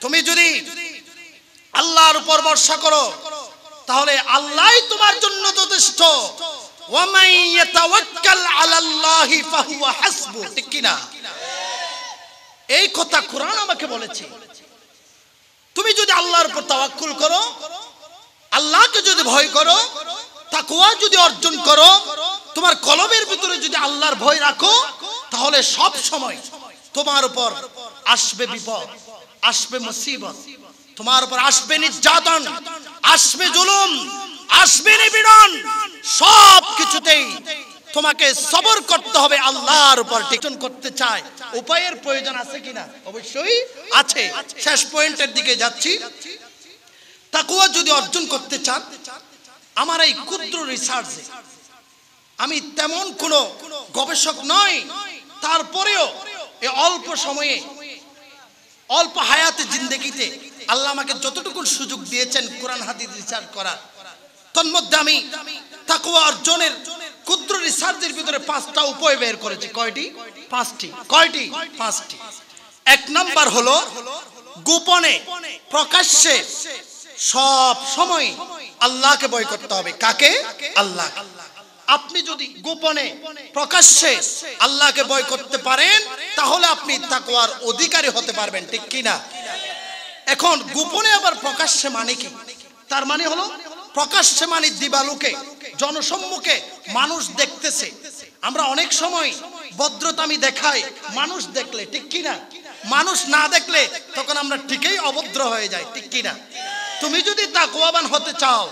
তুমি যদি আল্লাহর উপর ভরসা করো তাহলে আল্লাহই তোমার জন্য যথেষ্ট। ওয়া মান ইয়াতাওয়াক্কাল আলাল্লাহি ফাহুয়া হাসবু, ঠিক কি না? এই কথা কোরআন আমাকে বলেছে। তুমি যদি আল্লাহর উপর তাওয়াক্কুল করো, আল্লাহকে যদি ভয় করো, তাকওয়া যদি অর্জন করো, তোমার কলবের ভিতরে যদি আল্লাহর ভয় রাখো, তাহলে সব সময় তোমার উপর আসবে বিপদ, আসবে মুসিবত, তোমার উপর আসবে নির্যাতন, আসবে জুলুম, আসবে নিপীড়ন, সব কিছুতেই তোমাকে সবর করতে হবে আল্লাহর উপর। টিকন করতে চাই, উপায়ের প্রয়োজন আছে কিনা? অবশ্যই আছে। শেষ পয়েন্টের দিকে যাচ্ছি। তাকওয়া যদি অর্জন করতে চান, আমার এই ক্ষুদ্র রিসার্চে আমি তেমন কোনো গবেষক নই, তারপরেও এই অল্প সময়ে অল্প হায়াতে জিন্দেগিতে আল্লাহ আমাকে যতটুকু সুযোগ দিয়েছেন কোরআন হাদিস রিসার্চ করার, তন্মধ্যে আমি তাকওয়া অর্জনের ক্ষুদ্র রিসার্চের ভিতরে 5টা উপায় বের করেছি। কয়টি? 5টি। কয়টি? 5টি। এক নাম্বার হলো গোপনে প্রকাশ্যে সব সময় আল্লাহকে ভয় করতে হবে। কাকে? আল্লাহ। আপনি যদি গোপনে প্রকাশ্যে আল্লাহকে ভয় করতে পারেন তাহলে আপনি তাকওয়ার অধিকারী হতে পারবেন, ঠিক কি না? এখন গোপনে আবার প্রকাশ্যে মানে কি? তার মানে হলো প্রকাশ্যে মানে দিবালোকে, জনসম্মুখে মানুষ দেখতেছে। আমরা অনেক সময় ভদ্রতামি দেখাই মানুষ দেখলে, ঠিক কি না? মানুষ না দেখলে তখন আমরা ঠিকই অভদ্র হয়ে যাই, ঠিক কি না? তুমি যদি তাকওয়াবান হতে চাও,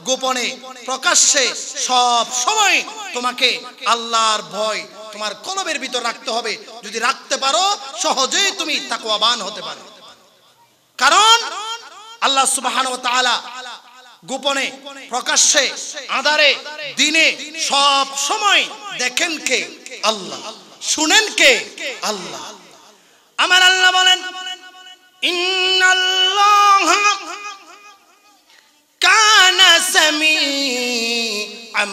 গোপনে প্রকাশ্যে সব সময় তোমাকে আল্লাহর ভয় তোমার কলবের ভিতর রাখতে হবে। যদি রাখতে পারো সহজেই তুমি তাকওয়াবান হতে পারো। কারণ আল্লাহ সুবহানাহু ওয়া তাআলা গোপনে, প্রকাশ্যে, আঁধারে, দিনে সব সময় দেখেন কে? আল্লাহ। শুনেন কে? আল্লাহ। আমার আল্লাহ বলেন, ইন্নাল্লাহা কানা সামিআম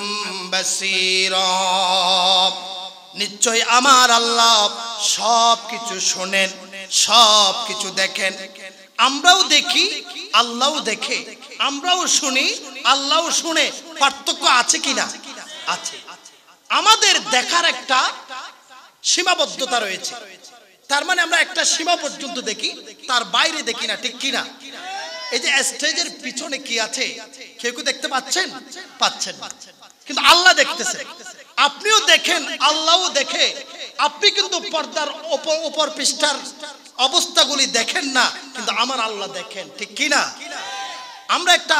বাসীরা, নিশ্চয় আমার আল্লাহ সব কিছু শোনেন, সব কিছু দেখেন। আমরাও দেখি, আল্লাহও দেখে। আমরাও শুনি, আল্লাহও শুনে। পার্থক্য আছে কিনা? আছে। আমাদের দেখার একটা সীমাবদ্ধতা রয়েছে। তার মানে আমরা একটা সীমা পর্যন্ত দেখি, তার বাইরে দেখি না, ঠিক কিনা? এই যে স্টেজের পিছনে কি আছে কেউ কেউ দেখতে পাচ্ছেন? পাচ্ছেন। কিন্তু আল্লাহ দেখতেছেন। আপনিও দেখেন, আল্লাহও দেখে। আপনি কিন্তু পর্দার উপর পৃষ্ঠার অবস্থাগুলি দেখেন না, কিন্তু আমার আল্লাহ দেখেন, ঠিক কিনা? আমরা একটা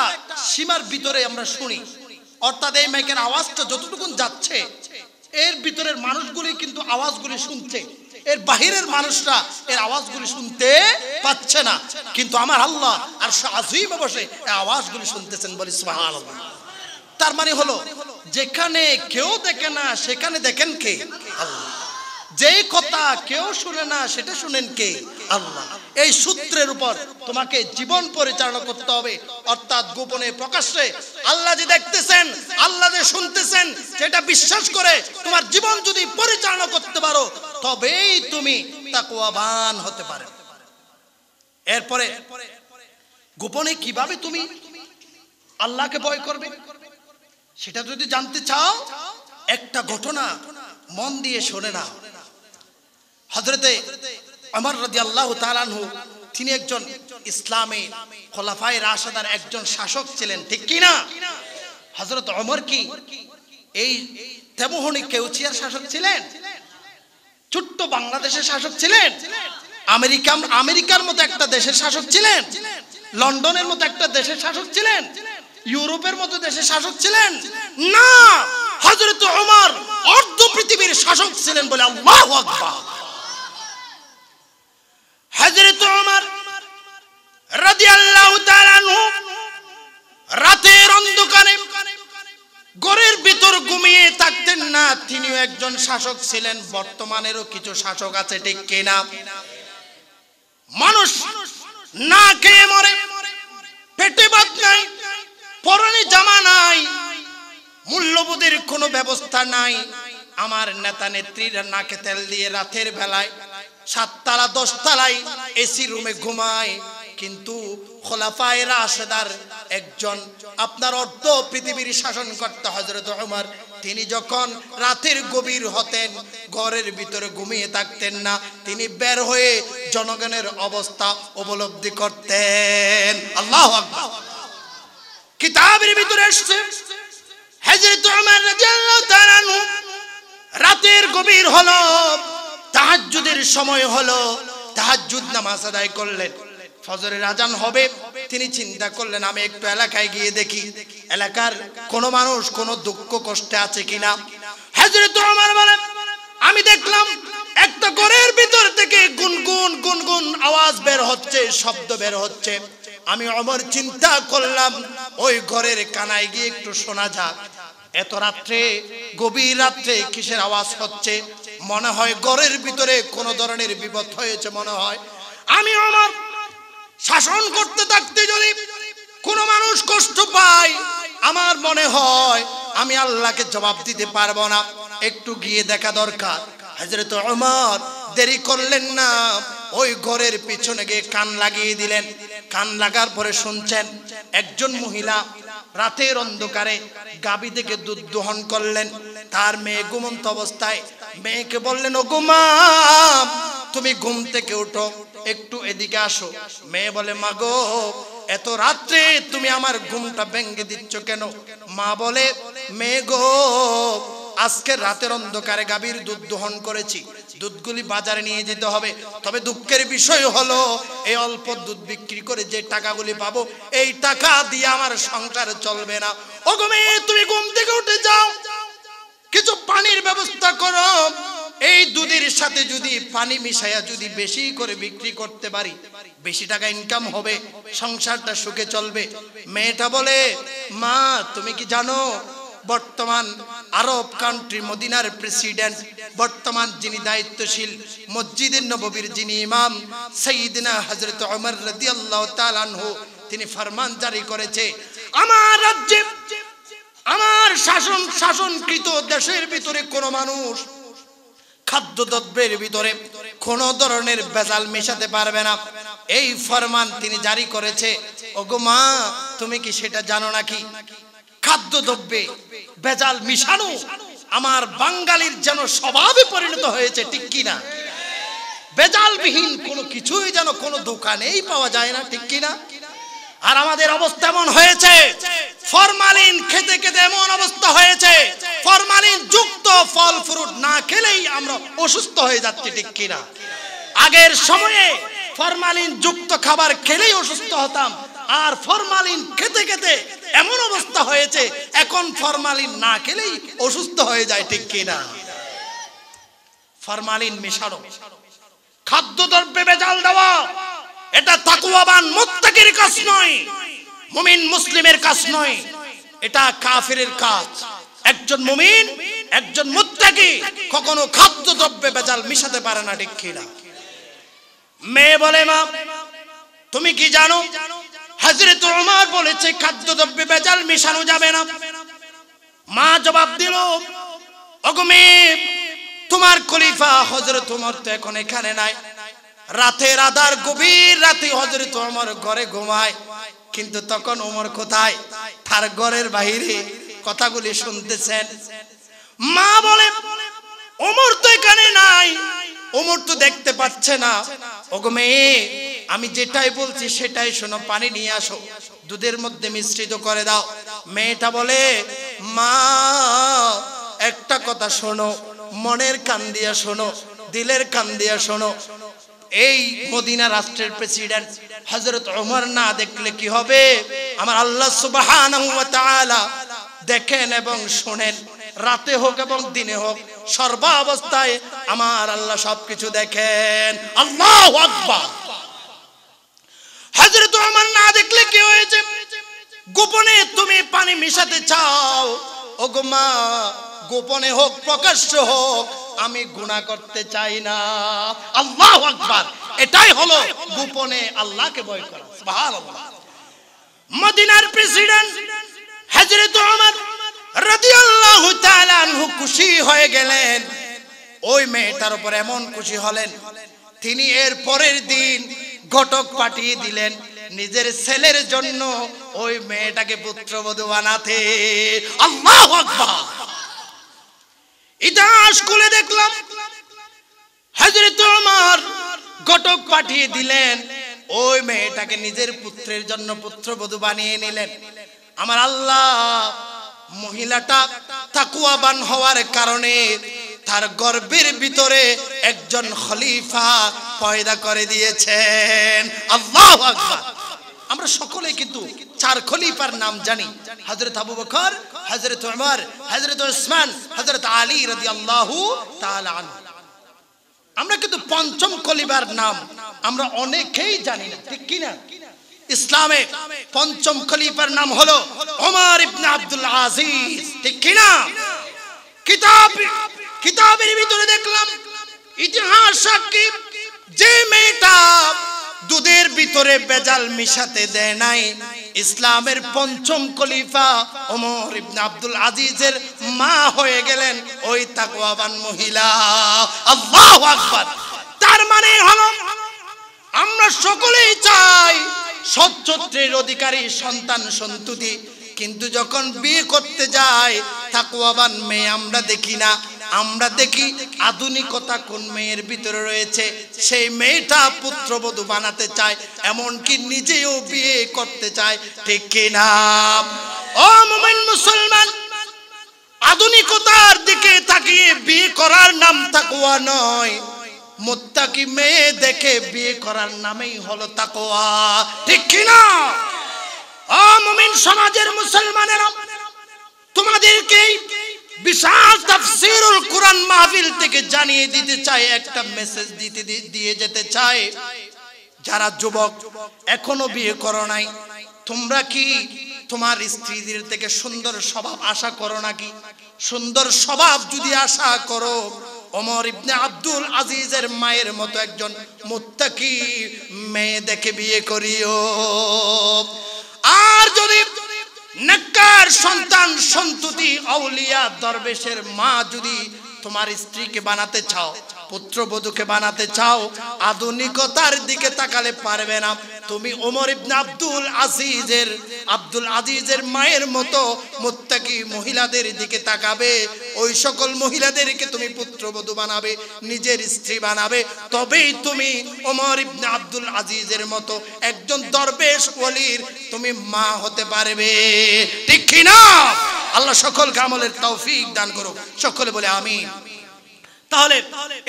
সীমার ভিতরে আমরা শুনি, অর্থাৎ এই মাইকের আওয়াজটা যতটুকু যাচ্ছে এর ভিতরের মানুষগুলি কিন্তু আওয়াজগুলি শুনছে, এর বাহিরের মানুষরা এর আওয়াজগুলি শুনতে পাচ্ছে না। কিন্তু আমার আল্লাহ আর আযীমে বসে এই আওয়াজগুলি শুনতেছেন, বলি সুবহানাল্লাহ। তার মানে হলো যেখানে কেউ দেখে না সেখানে দেখেন কে? আল্লাহ। যেই কথা কেউ শুনে না সেটা শুনেন কে? আল্লাহ। এই সূত্রের উপর তোমাকে জীবন পরিচালনা করতে হবে, অর্থাৎ গোপনে প্রকাশ্যে আল্লাহ যে দেখতেছেন, আল্লাহ যে শুনতেছেন, সেটা বিশ্বাস করে তোমার জীবন যদি পরিচালনা করতে পারো তবেই তুমি তাকওয়াবান হতে পারো। এরপরে গোপনে কিভাবে তুমি আল্লাহকে ভয় করবে সেটা যদি জানতে চাও, একটা ঘটনা মন দিয়ে শোনে না। হযরতে ওমর রাদিয়াল্লাহু তাআলা আনহু, তিনি একজন ইসলামে খোলাফায়ে রাশিদার একজন শাসক ছিলেন, ঠিক কি না? হযরত ওমর কি এই তেমোহনি কেউচিয়ার শাসক ছিলেন? ছোট্ট বাংলাদেশের শাসক ছিলেন? আমেরিকার মতো একটা দেশের শাসক ছিলেন? লন্ডনের মতো একটা দেশের শাসক ছিলেন? ইউরোপের মতো দেশের শাসক ছিলেন? না, হযরত ওমর অর্ধ পৃথিবীর শাসক ছিলেন, বলে আল্লাহু আকবার। হযরত ওমর রাদিয়াল্লাহু তাআলা আনহু রাতের অন্ধকারে ঘরের ভিতর ঘুমিয়ে থাকতেন না। তিনিও একজন শাসক ছিলেন। বর্তমানেরও কিছু শাসক আছে, ঠিক কিনা? মানুষ না খেয়ে মরে, পেটে ভাত নাই, পরনে জামা নাই, মূল্যবোধের কোনো ব্যবস্থা নাই। আমার নেতা নেত্রীরা নাকে তেল দিয়ে রাতের বেলায় 7 তলা 10 তলায় এসি রুমে ঘুমায়, কিন্তু খোলাফায়ে রাশিদার একজন আপনার অর্ধ পৃথিবীর শাসন করতে হযরত ওমর, তিনি যখন রাতের গভীর হতেন, ঘরের ভিতরে ঘুমিয়ে থাকতেন না, তিনি বের হয়ে জনগণের অবস্থা উপলব্ধি করতেন। আল্লাহু আকবার। কিতাবের ভিতরে এসেছে হযরত ওমর রাদিয়াল্লাহু তাআলা আনহু রাতের গভীর হলো, তাহাজ্জুদের সময় হলো, তাহাজ্জুদ নামাজ আদায় করলেন, ফজরের আজান হবে। তিনি চিন্তা করলেন আমি একটু এলাকায় গিয়ে দেখি এলাকার কোন মানুষ কোন দুঃখ কষ্টে আছে কিনা। হযরত ওমর বলেন, আমি দেখলাম একটা ঘরের ভিতর থেকে গুনগুন গুনগুন আওয়াজ বের হচ্ছে, শব্দ বের হচ্ছে। আমি ওমর চিন্তা করলাম ওই ঘরের কানায় গিয়ে একটু শোনা যাক। এত রাত্রে, গভীর রাত্রে কিসের আওয়াজ হচ্ছে? মনে হয় ঘরের ভিতরে কোন ধরনের বিপদ হয়েছে মনে হয়। আমি ওমর শাসন করতে থাকতে যদি কোন মানুষ কষ্ট পায়, আমার মনে হয় আমি আল্লাহকে জবাব দিতে পারবো না, একটু গিয়ে দেখা দরকার। হযরত ওমর দেরি করলেন না, ওই ঘরের পিছনে গিয়ে কান লাগিয়ে দিলেন। কান লাগার পরে শুনছেন একজন মহিলা রাতের অন্ধকারে গাবি থেকে দুধ দোহন করলেন। তার মেয়ে ঘুমন্ত অবস্থায় মেয়েকে বললেন, ও গো মা, তুমি ঘুম থেকে উঠো, একটু এদিকে আসো। মেয়ে বলে, মা গো, এত রাত্রে তুমি আমার ঘুমটা ভেঙে দিচ্ছ কেন? মা বলে, মেয়ে গো, আজকে রাতের অন্ধকারে গাভীর দুধ দহন করেছি, দুধগুলি বাজারে নিয়ে যেতে হবে। তবে দুঃখের বিষয় হলো এই অল্প দুধ বিক্রি করে যে টাকাগুলি পাবো, এই টাকা দিয়ে আমার সংসার চলবে না। ও গো মেয়ে, তুমি ঘুম থেকে উঠে যাও, কিছু পানির ব্যবস্থা করো, এই দুধের সাথে যদি পানি মিশাইয়া যদি বেশি করে বিক্রি করতে পারি, বেশি টাকা ইনকাম হবে, সংসারটা সুখে চলবে। মেয়েটা বলে, মা তুমি কি জানো বর্তমান আরব কান্ট্রি মদিনার প্রেসিডেন্ট, বর্তমান যিনি দায়িত্বশীল মসজিদে নববীর যিনি ইমাম সাইয়্যিদিনা হযরত ওমর রাদিয়াল্লাহু তাআলা আনহু, তিনি ফরমান জারি করেছে, আমার রাজ্যে আমার শাসনকৃত দেশের ভিতরে কোন মানুষ খাদ্যদ্রব্যের ভিতরে কোন ধরনের ভেজাল মেশাতে পারবে না। এই ফরমান তিনি জারি করেছে। ওগো মা তুমি কি সেটা জানো নাকি? খাদ্যদ্রব্যে ভেজাল মিশানো আমার বাঙালির যেন স্বভাবে পরিণত হয়েছে, ঠিক কিনা? ভেজালবিহীন কোনো কিছুই যেন কোনো দোকানেই পাওয়া যায় না, ঠিক কিনা? আর আমাদের অবস্থা এমন হয়েছে, ফরমালিন খেতে খেতে এমন অবস্থা হয়েছে, ফরমালিন যুক্ত ফল ফ্রুট না খেলেই আমরা অসুস্থ হয়ে যাচ্ছি, ঠিক কিনা? আগের সময়ে ফরমালিন যুক্ত খাবার খেলেই অসুস্থ হতাম, আর ফরমালিন খেতে খেতে এমন অবস্থা হয়েছে এখন ফরমালিন না খেলেই অসুস্থ হয়ে যায়, ঠিক কিনা? ফরমালিন মেশানো, খাদ্যদ্রব্যে ভেজাল দেওয়া, এটা তাকওয়াবান মুত্তাকির কাজ নয়, মুমিন মুসলিমের কাজ নয়, এটা কাফিরের কাজ। একজন মুমিন একজন মুত্তাকি কখনো খাদ্যদ্রব্যে ভেজাল মিশাতে পারে না, ঠিক কিনা? মেয়ে বলে, মা তুমি কি জানো হযরত ওমর বলেছে খাদ্যদ্রব্যে ভেজাল মিশানো যাবে না। মা জবাব দিল, ওগো মেয়ে তোমার খলিফা হযরত ওমর তো এখন এখানে নাই, রাতের আধার গভীর রাতে হযরত ওমর ঘরে ঘুমায়, কিন্তু তখন ওমর কোথায়? তার ঘরের বাইরে কথাগুলি শুনতেছেন। মা বলে, ওমর তো এখানে নাই, ওমর তো দেখতে পাচ্ছে না। ওগো মেয়ে আমি যেটাই বলছি সেটাই শোনো, পানি নিয়ে আসো, দুধের মধ্যে মিশ্রিত করে দাও। মেয়েটা বলে, মা একটা কথা শোনো, মনের কান দিয়া শোনো, দিলের কান দিয়া শোনো, এই মদিনা রাষ্ট্রের প্রেসিডেন্ট হযরত ওমর না দেখলে কি হবে? আমার আল্লাহ সুবহানাহু ওয়া তাআলা দেখেন এবং শুনেন, রাতে হোক এবং দিনে হোক, সর্বাবস্থায় আমার আল্লাহ সবকিছু দেখেন। আল্লাহু আকবার। হযরত ওমর না দেখলে কি হয়েছে? গোপনে তুমি পানি মিশাতে চাও, ওগো মা গোপনে হোক প্রকাশ্য হোক আমি গুনাহ করতে চাই না। আল্লাহু আকবার। এটাই হলো গোপনে আল্লাহকে ভয় করা। সুবহানাল্লাহ। মদিনার প্রেসিডেন্ট হযরত ওমর রাদিয়াল্লাহু তাআলা আনহু খুশি হয়ে গেলেন। ওই মেয়েটার উপর এমন খুশি হলেন, তিনি এর পরের দিন ঘটক পাঠিয়ে দিলেন নিজের ছেলের জন্য ওই মেয়েটাকে পুত্রবধূ বানাতে। আল্লাহু আকবার। ইতিহাস খুলে দেখলাম হযরত ওমর ঘটক পাঠিয়ে দিলেন, ওই মেয়েটাকে নিজের পুত্রের জন্য পুত্রবধূ বানিয়ে নিলেন। আমার আল্লাহ মহিলাটা তাকওয়াবান হওয়ার কারণে তার গর্ভের ভিতরে একজন খলিফা পয়দা করে দিয়েছেন। আল্লাহু আকবার। আমরা সকলে কিন্তু চার খলিফার নাম জানি, হযরত আবু বকর, হযরত ওমর, হযরত উসমান, হযরত আলী রাদিয়াল্লাহু তাআলা আনহু। আমরা কিন্তু পঞ্চম খলিফার নাম আমরা অনেকেই জানি না, ঠিক কি না? ইসলামে পঞ্চম খলিফার নাম হলো ওমর ইবনে আব্দুল আজিজ, ঠিক কি না? কিতাবের ভিতরে দেখলাম ইতিহাস সাক্ষী, যে মেয়েটা দুধের ভিতরে ভেজাল মিশাতে দেয় নাই, ইসলামের পঞ্চম খলিফা ওমর ইবনে আব্দুল আজিজের মা হয়ে গেলেন ওই তাকওয়াবান মহিলা। আল্লাহু আকবার। তার মানে হলো আমরা সকলেই চাই সচ্চরিত্রের অধিকারী সন্তান সন্ততি, কিন্তু যখন বিয়ে করতে যাই তাকওয়াবান মেয়ে আমরা দেখি না। আমরা দেখি আধুনিকতা কোন মেয়ের ভিতরে রয়েছে, সেই মেয়েটা পুত্রবধূ বানাতে চায়, এমনকি নিজেও বিয়ে করতে চায়, ঠিক কিনা? ও মুমিন মুসলমান, আধুনিকতার দিকে তাকিয়ে বিয়ে করার নাম তাকওয়া নয়, মুত্তাকি মেয়ে দেখে বিয়ে করার নামই হলো তাকওয়া, ঠিক কিনা? ও মুমিন সমাজের মুসলমানেরা, তোমাদেরকে বিশাল তাফসীরুল কুরআন মাহফিল থেকে জানিয়ে দিতে চাই, একটা মেসেজ দিয়ে যেতে চাই, যারা যুবক এখনো বিয়ে করো নাই, তোমরা কি তোমার স্ত্রীদের থেকে সুন্দর স্বভাব আশা করো নাকি? সুন্দর স্বভাব যদি আশা করো, ওমর ইবনে আব্দুল আজিজের মায়ের মতো একজন মুত্তাকি মেয়ে দেখে বিয়ে করিও। আর যদি নেককার সন্তান সন্ততি আউলিয়া দরবেশের মা যদি তোমার স্ত্রীকে বানাতে চাও, পুত্রবধূকে বানাতে চাও, আধুনিকতার দিকে তাকালে পারবে না। তুমি ওমর ইবনে আব্দুল আজিজের মায়ের মতো মুত্তাকি মহিলাদের দিকে তাকাবে, ওই সকল মহিলাদেরকে তুমি পুত্রবধূ বানাবে, নিজের স্ত্রী বানাবে, তবেই তুমি ওমর ইবনে আব্দুল আজিজের মতো একজন দরবেশ ওলির তুমি মা হতে পারবে। ঠিক কি না? আল্লাহ সকলকে আমলের তৌফিক দান করুক, সকলে বলে আমিন। তাহলে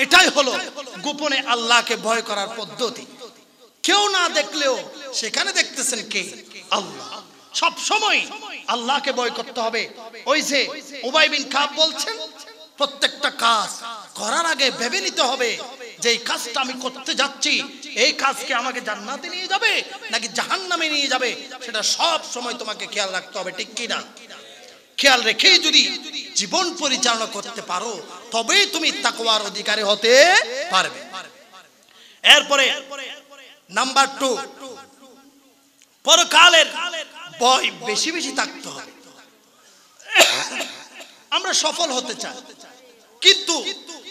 এটাই হলো গোপনে আল্লাহকে ভয় করার পদ্ধতি। কেউ না দেখলেও সেখানে দেখতেছেন কে? আল্লাহ। সব সময় আল্লাহকে ভয় করতে হবে। ওই যে উবাই বিন কাব বলছেন, প্রত্যেকটা কাজ করার আগে ভেবে নিতে হবে যে এই কাজটা আমি করতে যাচ্ছি, এই কাজকে আমাকে জান্নাতে নিয়ে যাবে নাকি জাহান্নামে নিয়ে যাবে, সেটা সব সময় তোমাকে খেয়াল রাখতে হবে। ঠিক কি না? খেয়াল রেখেই যদি জীবন পরিচালনা করতে পারো, তবেই তুমি তাকওয়ার অধিকারী হতে পারবে। এরপরে নাম্বার 2, পরকালের ভয় বেশি বেশি থাকতে হবে। আমরা সফল হতে চাই, কিন্তু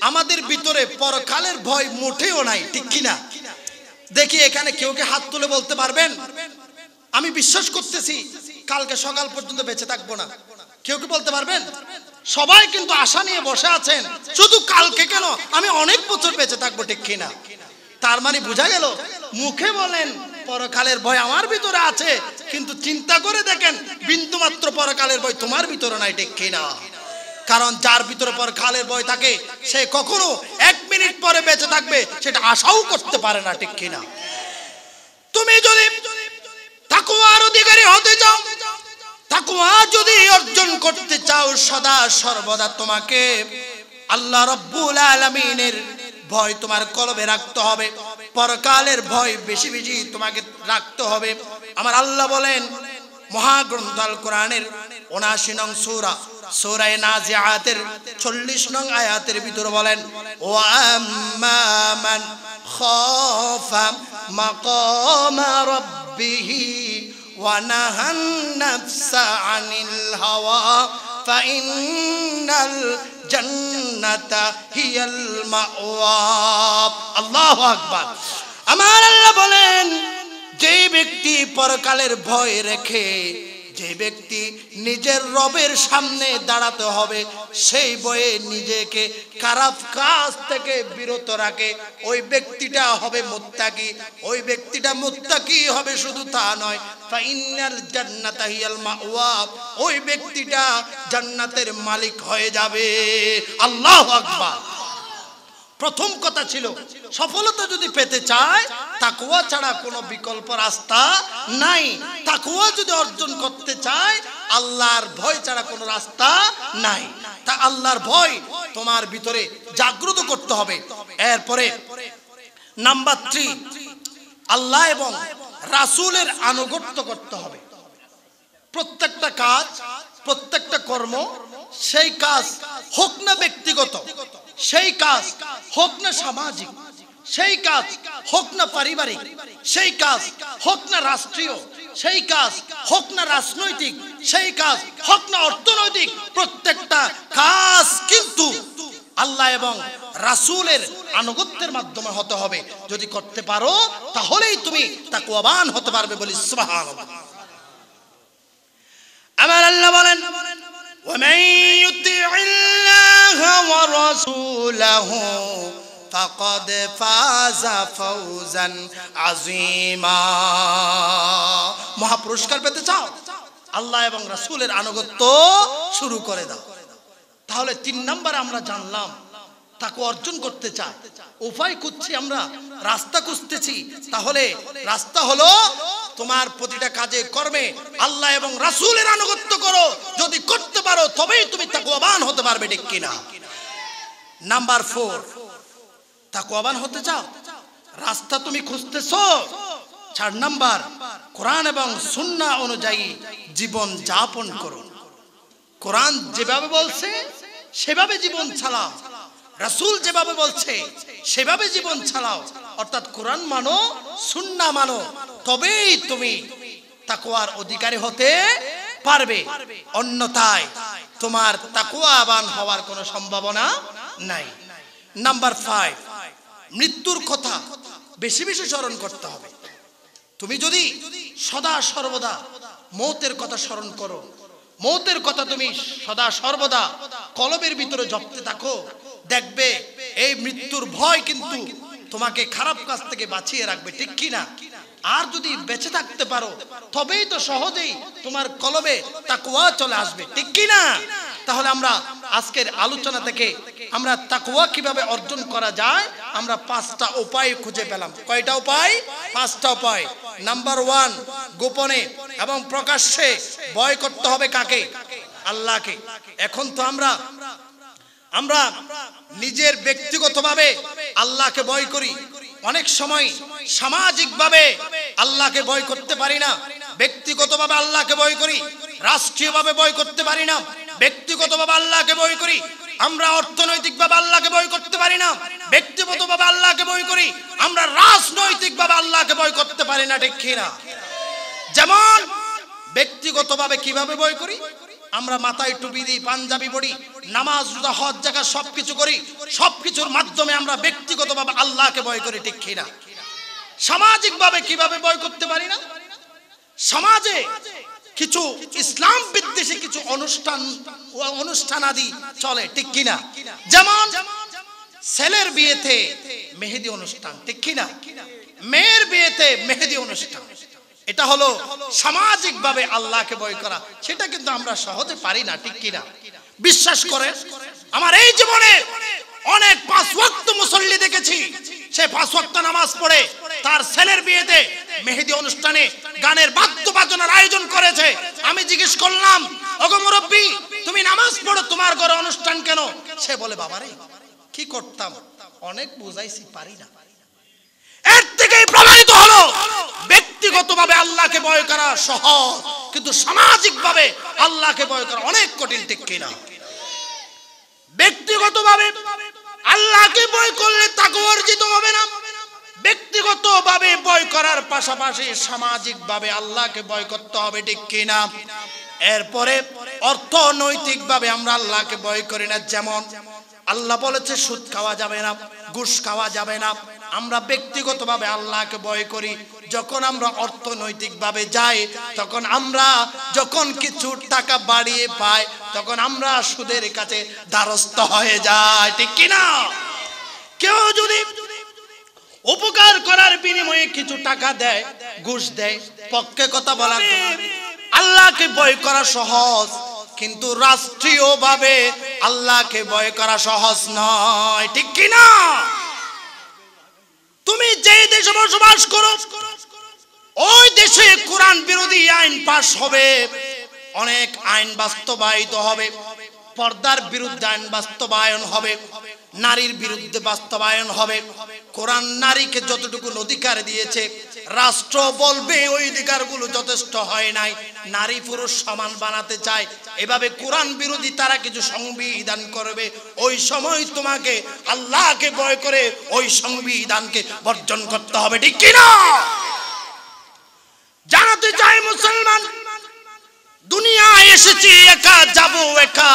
আমাদের ভিতরে পরকালের ভয় মোটেও নাই। ঠিক কিনা? দেখি এখানে কেউ কে হাত তুলে বলতে পারবেন আমি বিশ্বাস করতেছি কালকে সকাল পর্যন্ত বেঁচে থাকবো না? কেউ কি বলতে পারবেন? সবাই কিন্তু আশা নিয়ে বসে আছেন, শুধু কালকে কেন, আমি অনেক বছর বেঁচে থাকবো। ঠিক কিনা? তার মানে বোঝা গেল, মুখে বলেন পরকালের ভয় আমার ভিতরে আছে, কিন্তু চিন্তা করে দেখেন বিন্দুমাত্র পরকালের ভয় তোমার ভিতরে নাই। ঠিক কিনা? কারণ যার ভিতরে পরকালের ভয় থাকে সে কখনো 1 মিনিট পরে বেঁচে থাকবে সেটা আশাও করতে পারে না। ঠিক কিনা? তুমি যদি তাকওয়ার অধিকারী হতে চাও, তাকওয়া যদি অর্জন করতে চাও, সদা সর্বদা তোমাকে আল্লাহ রাব্বুল আলামিনের ভয় তোমার কলবে রাখতে হবে, পরকালের ভয় বেশি বেশি তোমাকে রাখতে হবে। আমার আল্লাহ বলেন মহাগ্রন্থ আল কোরআনের ৭৯ নং সূরা, সূরা নাজিআতের ৪০ নং আয়াতের ভিতরে বলেন, ওয়া আম্মা মান খাফা মাকামা রাব্বিহি ওয়া নাহান নাফসা আনিল হাওয়া ফাইন্নাল জান্নাতা হিয়াল মাওয়া। আল্লাহু আকবার। আমার আল্লাহ বলেন, যে ব্যক্তি পরকালের ভয় রেখে, যে ব্যক্তি নিজের রবের সামনে দাঁড়াতে হবে, সেই ভয়ে নিজেকে খারাপ কাজ থেকে বিরত রাখে, ওই ব্যক্তিটা হবে মুত্তাকি। ওই ব্যক্তিটা মুত্তাকি হবে শুধু তা নয়, ফাইনাল জান্নাতা হিয়াল মাওয়া, ওই ব্যক্তিটা জান্নাতের মালিক হয়ে যাবে। আল্লাহু আকবার। প্রথম কথা ছিল, সফলতা যদি পেতে চায় তাকওয়া ছাড়া কোনো বিকল্প রাস্তা নাই। তাকওয়া যদি অর্জন করতে চায় আল্লাহর ভয় ছাড়া কোনো রাস্তা নাই। তা আল্লাহর ভয় তোমার ভিতরে জাগ্রত করতে হবে। এরপরে নাম্বার 3, আল্লাহ এবং রাসূলের আনুগত্য করতে হবে। প্রত্যেকটা কাজ, প্রত্যেকটা কর্ম, সেই কাজ হোক না ব্যক্তিগত, সেই কাজ হোক না সামাজিক, সেই কাজ হোক না পারিবারিক, সেই কাজ হোক না রাষ্ট্রীয়, সেই কাজ হোক না রাজনৈতিক, সেই কাজ হোক না অর্থনৈতিক, প্রত্যেকটা কাজ কিন্তু আল্লাহ এবং রাসূলের আনুগত্যের মাধ্যমে হতে হবে। যদি করতে পারো তাহলেই তুমি তাকওয়াবান হতে পারবে। বলি সুবহানাল্লাহ। আমার আল্লাহ বলেন, ومن يطع الله ورسوله فقد فاز فوزا عظيما। মহাপুরস্কার পেতে চাও? আল্লাহ এবং রাসূলের আনুগত্য শুরু করে দাও। তাহলে 3 নম্বরে আমরা জানলাম তাকে অর্জন করতে চাই, উপায় খুঁজছি আমরা, রাস্তা খুঁজতেছি। তাহলে রাস্তা হলো তোমার প্রতিটা কাজে কর্মে আল্লাহ এবং রাসূলের আনুগত্য করো। যদি করতে পারো তবেই তুমি তাকওয়াবান হতে পারবে, ঠিক কিনা? নাম্বার 4, তাকওয়াবান হতে চাও, রাস্তা তুমি খুঁজতেছো। 4 নাম্বার, কোরআন এবং সুন্নাহ অনুযায়ী জীবন যাপন করো। কোরআন যেভাবে বলছে সেভাবে জীবন চালাও, রাসূল যেভাবে বলছে সেভাবে জীবন চালাও। অর্থাৎ কোরআন মানো, সুন্নাহ মানো, তবেই তুমি তাকওয়ার অধিকারী হতে পারবে। অন্যথায় তোমার তাকওয়াবান হওয়ার কোনো সম্ভাবনা নাই। নাম্বার 5, মৃত্যুর কথা বেশি বেশি স্মরণ করতে হবে। তুমি যদি সদা সর্বদা মৌতের কথা স্মরণ করো, মৌতের কথা তুমি সদা সর্বদা কলবের ভিতরে জপতে থাকো, দেখবে এই মৃত্যুর ভয় কিন্তু তোমাকে খারাপ কাজ থেকে বাঁচিয়ে রাখবে, ঠিক কিনা? আর যদি বেঁচে থাকতে পারো তবেই তো সহজেই তোমার কলবে তাকওয়া চলে আসবে, ঠিক কিনা? তাহলে আমরা আজকের আলোচনা থেকে আমরা তাকওয়া কিভাবে অর্জন করা যায় আমরা 5টা উপায় খুঁজে পেলাম। কয়টা উপায়? 5টা উপায়। নাম্বার 1, গোপনে এবং প্রকাশ্যে ভয় করতে হবে কাকে? আল্লাহকে। এখন তো আমরা নিজের ব্যক্তিগতভাবে আল্লাহকে ভয় করি, অনেক সময় সামাজিকভাবে আল্লাহকে ভয় করতে পারি না। ব্যক্তিগতভাবে আল্লাহকে ভয় করি, রাষ্ট্রীয়ভাবে ভয় করতে পারি না। ব্যক্তিগতভাবে আল্লাহকে ভয় করি, আমরা অর্থনৈতিকভাবে আল্লাহকে ভয় করতে পারি না। ব্যক্তিগতভাবে আল্লাহকে ভয় করি, আমরা রাজনৈতিকভাবে আল্লাহকে ভয় করতে পারি না, ঠিক কিনা? যেমন ব্যক্তিগতভাবে কিভাবে ভয় করি? আমরা মাথায় টুপি দিই, পাঞ্জাবি পরি, নামাজ, রোজা, হজ, যাকাত সবকিছু করি, সবকিছুর মাধ্যমে আমরা ব্যক্তিগতভাবে আল্লাহকে ভয় করি, ঠিক কিনা? সামাজিকভাবে কিভাবে ভয় করতে পারি না? সমাজে কিছু ইসলাম বিদ্বেষী কিছু অনুষ্ঠানাদি চলে, ঠিক কিনা? যেমন ছেলের বিয়েতে মেহেদি অনুষ্ঠান, ঠিক কিনা? মেয়ের বিয়েতে মেহেদি অনুষ্ঠান, এটা হলো সামাজিকভাবে আল্লাহকে ভয় করা। সেটা কিন্তু আমরা সহজে পারি না, ঠিক কিনা? বিশ্বাস করেন, আমার এই জীবনে অনেক 5 ওয়াক্ত মুসল্লি দেখেছি, সে 5 ওয়াক্ত নামাজ পড়ে তার ছেলের বিয়েতে মেহেদি অনুষ্ঠানে গানের বাদ্যবাজনার আয়োজন করেছে। আমি জিজ্ঞেস করলাম, ওগো মুরব্বি, তুমি নামাজ পড়ো, তোমার ঘরে অনুষ্ঠান কেন? সে বলে, বাবারে কি করতাম, অনেক বুঝাইছি, পারি না। এর থেকেই প্রমাণিত হলো ব্যক্তিগতভাবে আল্লাহকে ভয় করা সহজ, কিন্তু সামাজিকভাবে আল্লাহকে ভয় করা অনেক কঠিন, ঠিক কিনা? ব্যক্তিগতভাবে আল্লাহকে ভয় করলে তাকওয়া অর্জিত হবে না। ব্যক্তিগতভাবে ভয় করার পাশাপাশি সামাজিকভাবে আল্লাহকে ভয় করতে হবে, ঠিক কিনা? এরপরে অর্থনৈতিকভাবে আমরা আল্লাহকে ভয় করি না। যেমন আল্লাহ বলেছে সুদ খাওয়া যাবে না, ঘুষ খাওয়া যাবে না। আমরা ব্যক্তিগতভাবে আল্লাহকে ভয় করি। যখন আমরা অর্থনৈতিকভাবে যাই, তখন আমরা যখন কিছু টাকা বাড়িয়ে পাই, তখন আমরা সুদের কাছে দ্বারস্থ হয়ে যাই, ঠিক কিনা? কেউ যদি উপকার করার বিনিময়ে কিছু টাকা দেয়, ঘুষ দেয়, পক্ষে কথা বলা, আল্লাহকে ভয় করা সহজ, কিন্তু রাষ্ট্রীয়ভাবে আল্লাহকে ভয় করা সহজ নয়, ঠিক কিনা? তুমি যে দেশে বসবাস করো ওই দেশে কোরআন বিরোধী আইন পাশ হবে, অনেক আইন বাস্তবায়িত হবে, পর্দার বিরুদ্ধে আইন বাস্তবায়ন হবে, নারীর বিরুদ্ধে বাস্তবায়ন হবে। কোরআন নারীকে যতটুকু অধিকার দিয়েছে, রাষ্ট্র বলবে ওই অধিকারগুলো যথেষ্ট হয় নাই, নারী পুরুষ সমান বানাতে চায়। এভাবে কোরআন বিরোধী তারা কিছু সংবিধান করবে। ওই সময় তোমাকে আল্লাহকে ভয় করে ওই সংবিধানকে বর্জন করতে হবে, ঠিক কিনা? জানাতে চাই মুসলমান, দুনিয়ায় এসেছি একা, যাব একা।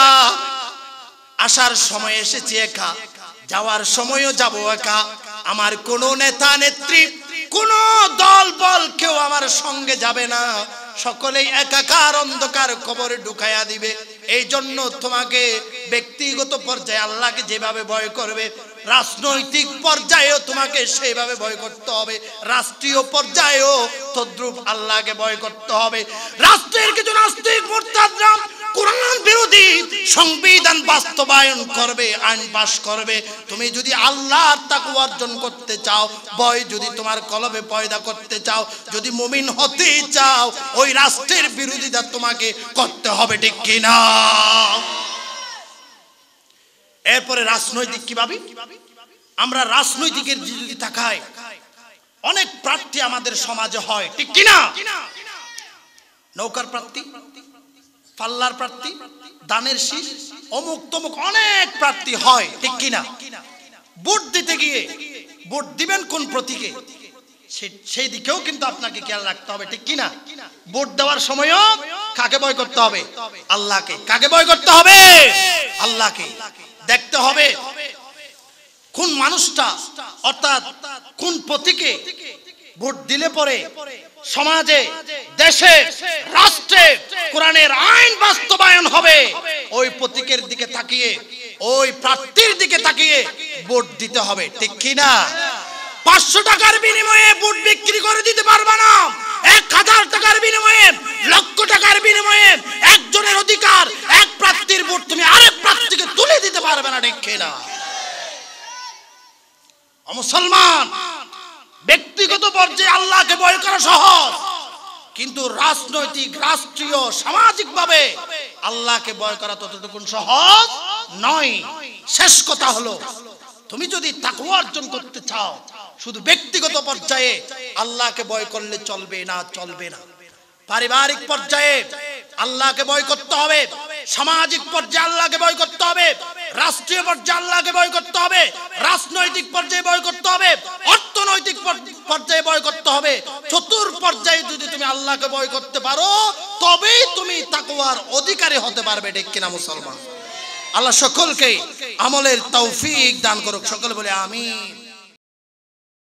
আসার সময় এসেছি একা, যাওয়ার সময়ও যাব একা। আমার কোনো নেতা নেত্রী, কোনো দল বল কেউ আমার সঙ্গে যাবে না, সকলেই একাকার অন্ধকার কবরে ঢুকাইয়া দিবে। এই জন্য তোমাকে ব্যক্তিগত পর্যায়ে আল্লাহকে যেভাবে ভয় করবে, রাজনৈতিক পর্যায়েও তোমাকে সেইভাবে ভয় করতে হবে, রাষ্ট্রীয় পর্যায়েও তদ্রূপ আল্লাহকে ভয় করতে হবে। রাষ্ট্রের কিছু নাস্তিক মুরতাদরা কোরআন বিরোধী সংবিধান বাস্তবায়ন করবে, আইন পাশ করবে। তুমি যদি আল্লাহর তাকওয়া অর্জন করতে চাও, ভয় যদি তোমার কলবে পয়দা করতে চাও, যদি মুমিন হতে চাও, ওই রাষ্ট্রের বিরোধিতা তোমাকে করতে হবে, ঠিক কি না? এরপরে রাজনৈতিক কিভাবে আমরা রাজনৈতিকের যদি তাকাই, অনেক প্রার্থী আমাদের সমাজে হয়, ঠিক কি না? নৌকার প্রার্থী, পাল্লার প্রার্থী, দানের শীষ, অমুক তমুক অনেক প্রার্থী হয়, ঠিক কি না? ভোট দিতে গিয়ে ভোট দিবেন কোন প্রতীকে, সেই দিকেও কিন্তু আপনাকে খেয়াল রাখতে হবে, ঠিক কি না? ভোট দেওয়ার সময়ও কাকে ভয় করতে হবে? আল্লাহকে। কাকে ভয় করতে হবে? আল্লাহকে। দেখতে হবে কোন মানুষটা, অর্থাৎ কোন প্রতীকে ভোট দিলে পরে সমাজে, দেশে, রাষ্ট্রে কোরআনের আইন বাস্তবায়ন হবে, ওই প্রতীকের দিকে তাকিয়ে, ওই প্রার্থীর দিকে তাকিয়ে ভোট দিতে হবে, ঠিক কি না? 500 টাকার বিনিময়ে ভোট বিক্রি করে দিতে পারবে না। 1000 টাকার বিনিময়ে, লক্ষ টাকার বিনিময়ে একজনের অধিকার, এক প্রার্থীর ভোট তুমি আরেক প্রার্থীকে তুলে দিতে পারবে না, ঠিক কি না? মুসলমান, ব্যক্তিগত পর্যায়ে আল্লাহকে ভয় করা সহজ, কিন্তু রাজনৈতিক, রাষ্ট্রীয়, সামাজিক ভাবে আল্লাহকে ভয় করা ততটুকু সহজ নয়। শেষ কথা হলো, তুমি যদি তাকওয়া অর্জন করতে চাও, শুধু ব্যক্তিগত পর্যায়ে আল্লাহকে ভয় করলে চলবে না, চলবে না। পারিবারিক পর্যায়ে আল্লাহকে ভয় করতে হবে, সামাজিক পর্যায়ে আল্লাহকে ভয় করতে হবে, রাষ্ট্রীয় পর্যায়ে আল্লাহকে ভয় করতে হবে, রাজনৈতিক পর্যায়ে ভয় করতে হবে, অর্থনৈতিক পর্যায়ে ভয় করতে হবে। চতুর পর্যায়ে যদি তুমি আল্লাহকে ভয় করতে পারো, তবেই তুমি তাকওয়ার অধিকারী হতে পারবে, ঠিক কিনা মুসলমান? আল্লাহ সকলকে আমলের তৌফিক দান করুক, সকলে বলে আমিন।